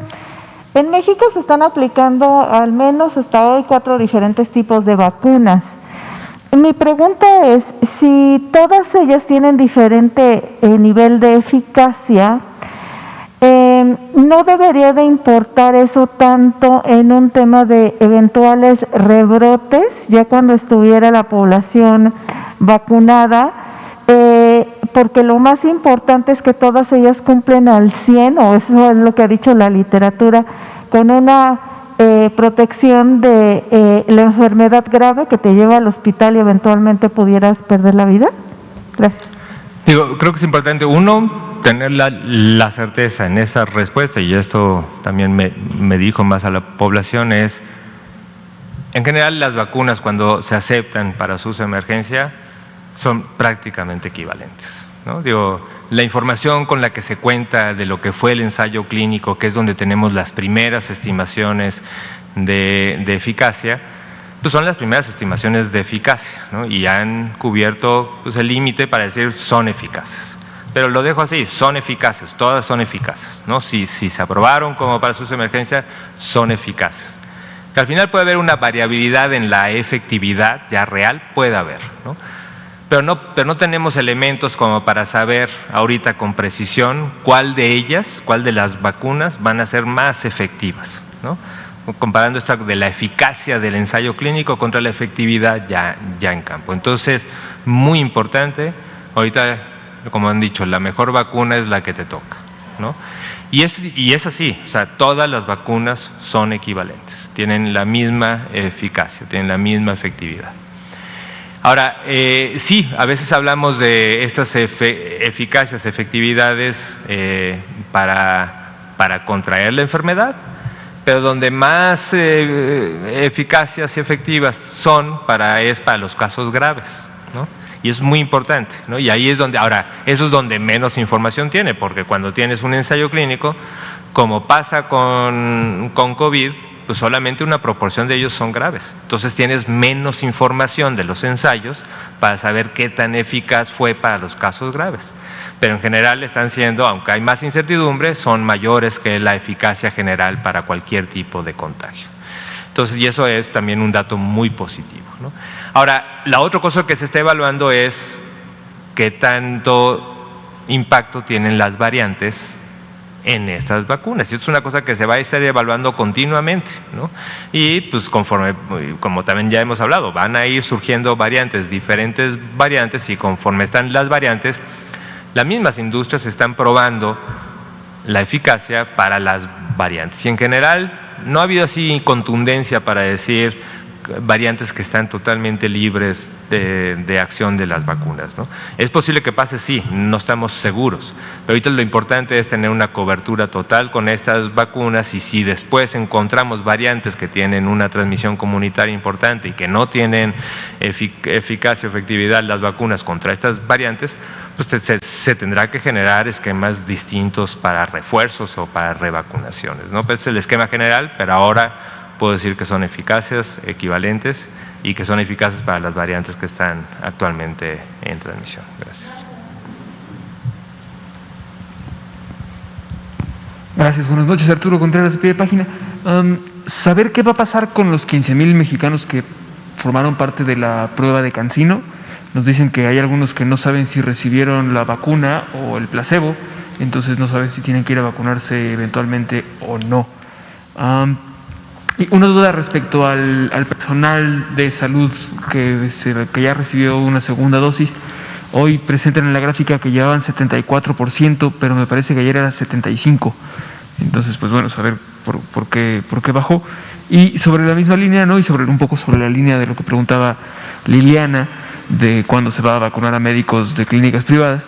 en México se están aplicando al menos hasta hoy 4 diferentes tipos de vacunas. Mi pregunta es, si todas ellas tienen diferente nivel de eficacia, ¿no debería de importar eso tanto en un tema de eventuales rebrotes, ya cuando estuviera la población vacunada? Porque lo más importante es que todas ellas cumplen al 100, o eso es lo que ha dicho la literatura, con una protección de la enfermedad grave que te lleva al hospital y eventualmente pudieras perder la vida. Gracias. Digo, creo que es importante, uno, tener la certeza en esa respuesta, y esto también me dijo más a la población, es, en general las vacunas cuando se aceptan para su uso de emergencia son prácticamente equivalentes, ¿no? Digo, la información con la que se cuenta de lo que fue el ensayo clínico, que es donde tenemos las primeras estimaciones de eficacia, pues son las primeras estimaciones de eficacia, ¿no? Y han cubierto pues el límite para decir son eficaces. Pero lo dejo así, son eficaces, todas son eficaces, ¿no? Si se aprobaron como para su uso de emergencia, son eficaces. Que al final puede haber una variabilidad en la efectividad ya real, puede haber, ¿no? Pero no tenemos elementos como para saber ahorita con precisión cuál de las vacunas van a ser más efectivas, ¿no? Comparando esta de la eficacia del ensayo clínico contra la efectividad ya en campo. Entonces, muy importante, ahorita, como han dicho, la mejor vacuna es la que te toca, ¿no? Y es así, o sea, todas las vacunas son equivalentes, tienen la misma eficacia, tienen la misma efectividad. Ahora, sí, a veces hablamos de estas eficacias, efectividades para contraer la enfermedad, pero donde más eficacias y efectivas son es para los casos graves, ¿no? Y es muy importante, ¿no? Y ahí es donde, ahora, eso es donde menos información tiene, porque cuando tienes un ensayo clínico, como pasa con COVID, pues solamente una proporción de ellos son graves. Entonces tienes menos información de los ensayos para saber qué tan eficaz fue para los casos graves. Pero en general están siendo, aunque hay más incertidumbre, son mayores que la eficacia general para cualquier tipo de contagio. Entonces, y eso es también un dato muy positivo, ¿no? Ahora, la otra cosa que se está evaluando es qué tanto impacto tienen las variantes en estas vacunas. Y esto es una cosa que se va a estar evaluando continuamente, ¿no? Y pues conforme, como también ya hemos hablado, van a ir surgiendo variantes, diferentes variantes, y conforme están las variantes, las mismas industrias están probando la eficacia para las variantes. Y en general, no ha habido así contundencia para decir variantes que están totalmente libres de acción de las vacunas, ¿no? Es posible que pase, sí, no estamos seguros, pero ahorita lo importante es tener una cobertura total con estas vacunas, y si después encontramos variantes que tienen una transmisión comunitaria importante y que no tienen eficacia o efectividad las vacunas contra estas variantes, pues se tendrá que generar esquemas distintos para refuerzos o para revacunaciones, ¿no? Pues es el esquema general, pero ahora puedo decir que son eficaces, equivalentes, y que son eficaces para las variantes que están actualmente en transmisión. Gracias. Gracias, buenas noches. Arturo Contreras, de pie de página. Saber qué va a pasar con los 15,000 mexicanos que formaron parte de la prueba de CanSino. Nos dicen que hay algunos que no saben si recibieron la vacuna o el placebo, entonces no saben si tienen que ir a vacunarse eventualmente o no. Y una duda respecto al personal de salud que ya recibió una segunda dosis. Hoy presentan en la gráfica que llevaban 74%, pero me parece que ayer era 75%. Entonces, pues bueno, saber por qué bajó. Y sobre la misma línea, ¿no? Y un poco sobre la línea de lo que preguntaba Liliana, de cuándo se va a vacunar a médicos de clínicas privadas.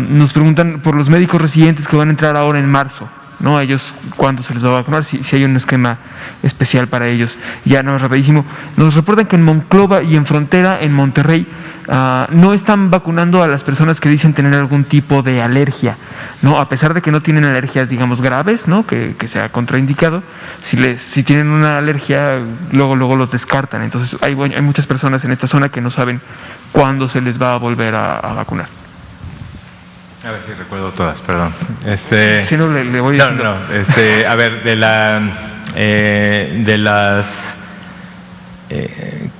Nos preguntan por los médicos residentes que van a entrar ahora en marzo, ¿no? A ellos, ¿cuándo se les va a vacunar? Si hay un esquema especial para ellos. Ya nada más rapidísimo, nos reportan que en Monclova y en Frontera, en Monterrey, no están vacunando a las personas que dicen tener algún tipo de alergia, ¿no? A pesar de que no tienen alergias, digamos, graves, ¿no? Que sea contraindicado. Si tienen una alergia, luego los descartan. Entonces hay muchas personas en esta zona que no saben cuándo se les va a volver a vacunar. A ver si recuerdo todas, perdón. Si no, le voy diciendo. A ver, de las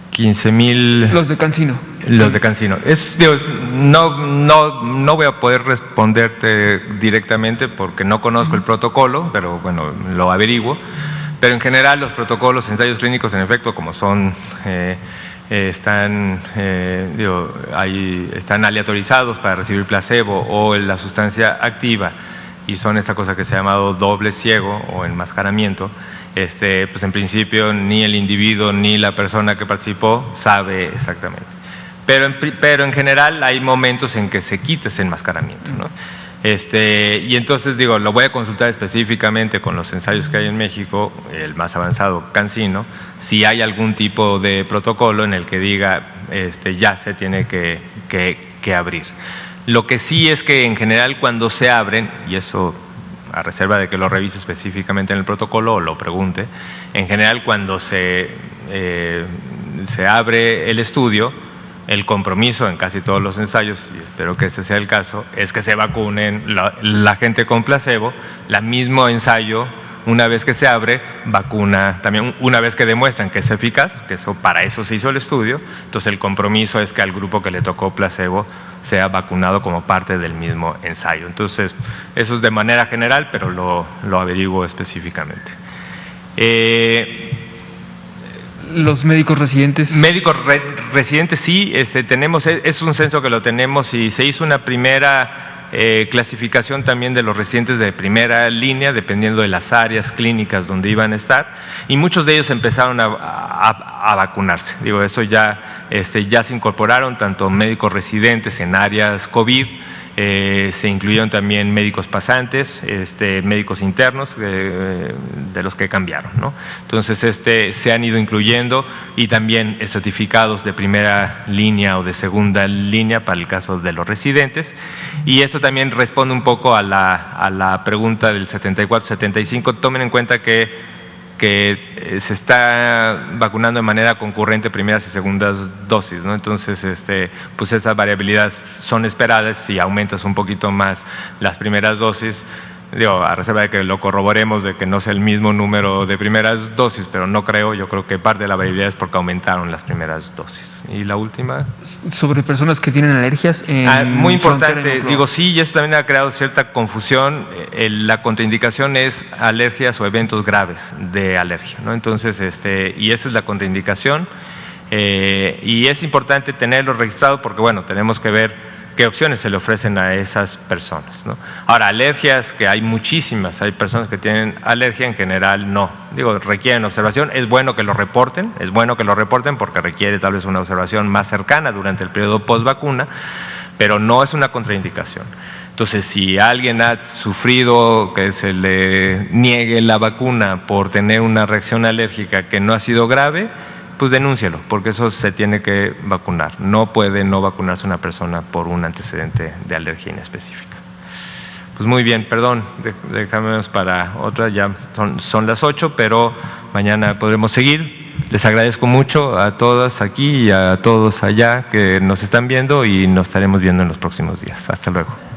15,000… Los de CanSino. Los de CanSino. No voy a poder responderte directamente porque no conozco el protocolo, pero bueno, lo averiguo. Pero en general los protocolos, ensayos clínicos, en efecto, como son… están aleatorizados para recibir placebo o la sustancia activa, y son esta cosa que se ha llamado doble ciego o enmascaramiento. Pues en principio ni el individuo ni la persona que participó sabe exactamente. Pero en general hay momentos en que se quita ese enmascaramiento, ¿no? Y entonces lo voy a consultar específicamente con los ensayos que hay en México, el más avanzado CanSino, si hay algún tipo de protocolo en el que diga ya se tiene que abrir. Lo que sí es que en general cuando se abren, y eso a reserva de que lo revise específicamente en el protocolo o lo pregunte, en general cuando se abre el estudio, el compromiso en casi todos los ensayos, y espero que este sea el caso, es que se vacunen la gente con placebo. El mismo ensayo, una vez que se abre, vacuna también, una vez que demuestran que es eficaz, que para eso se hizo el estudio. Entonces el compromiso es que al grupo que le tocó placebo sea vacunado como parte del mismo ensayo. Entonces eso es de manera general, pero lo averiguo específicamente. Los médicos residentes. Médicos residentes sí, tenemos, es un censo que lo tenemos, y se hizo una primera clasificación también de los residentes de primera línea, dependiendo de las áreas clínicas donde iban a estar, y muchos de ellos empezaron a vacunarse. Eso ya se incorporaron tanto médicos residentes en áreas COVID. Se incluyeron también médicos pasantes, médicos internos, de los que cambiaron, ¿no? Entonces se han ido incluyendo, y también estratificados de primera línea o de segunda línea para el caso de los residentes. Y esto también responde un poco a la pregunta del 74-75. Tomen en cuenta que se está vacunando de manera concurrente primeras y segundas dosis, ¿no? Entonces, pues esas variabilidades son esperadas. Si aumentas un poquito más las primeras dosis, a reserva de que lo corroboremos, de que no sea el mismo número de primeras dosis, pero no creo. Yo creo que parte de la variabilidad es porque aumentaron las primeras dosis. ¿Y la última? Sobre personas que tienen alergias. Muy importante, sí, y eso también ha creado cierta confusión. La contraindicación es alergias o eventos graves de alergia, ¿no? Entonces, y esa es la contraindicación, y es importante tenerlo registrado porque, bueno, tenemos que ver qué opciones se le ofrecen a esas personas, ¿no? Ahora, alergias, que hay muchísimas, hay personas que tienen alergia, en general no. Digo, requieren observación, es bueno que lo reporten, porque requiere tal vez una observación más cercana durante el periodo post-vacuna, pero no es una contraindicación. Entonces, si alguien ha sufrido que se le niegue la vacuna por tener una reacción alérgica que no ha sido grave, pues denúncialo, porque eso se tiene que vacunar. No puede no vacunarse una persona por un antecedente de alergia inespecífica. Pues muy bien, perdón, déjame para otra, ya son las 8, pero mañana podremos seguir. Les agradezco mucho a todas aquí y a todos allá que nos están viendo y nos estaremos viendo en los próximos días. Hasta luego.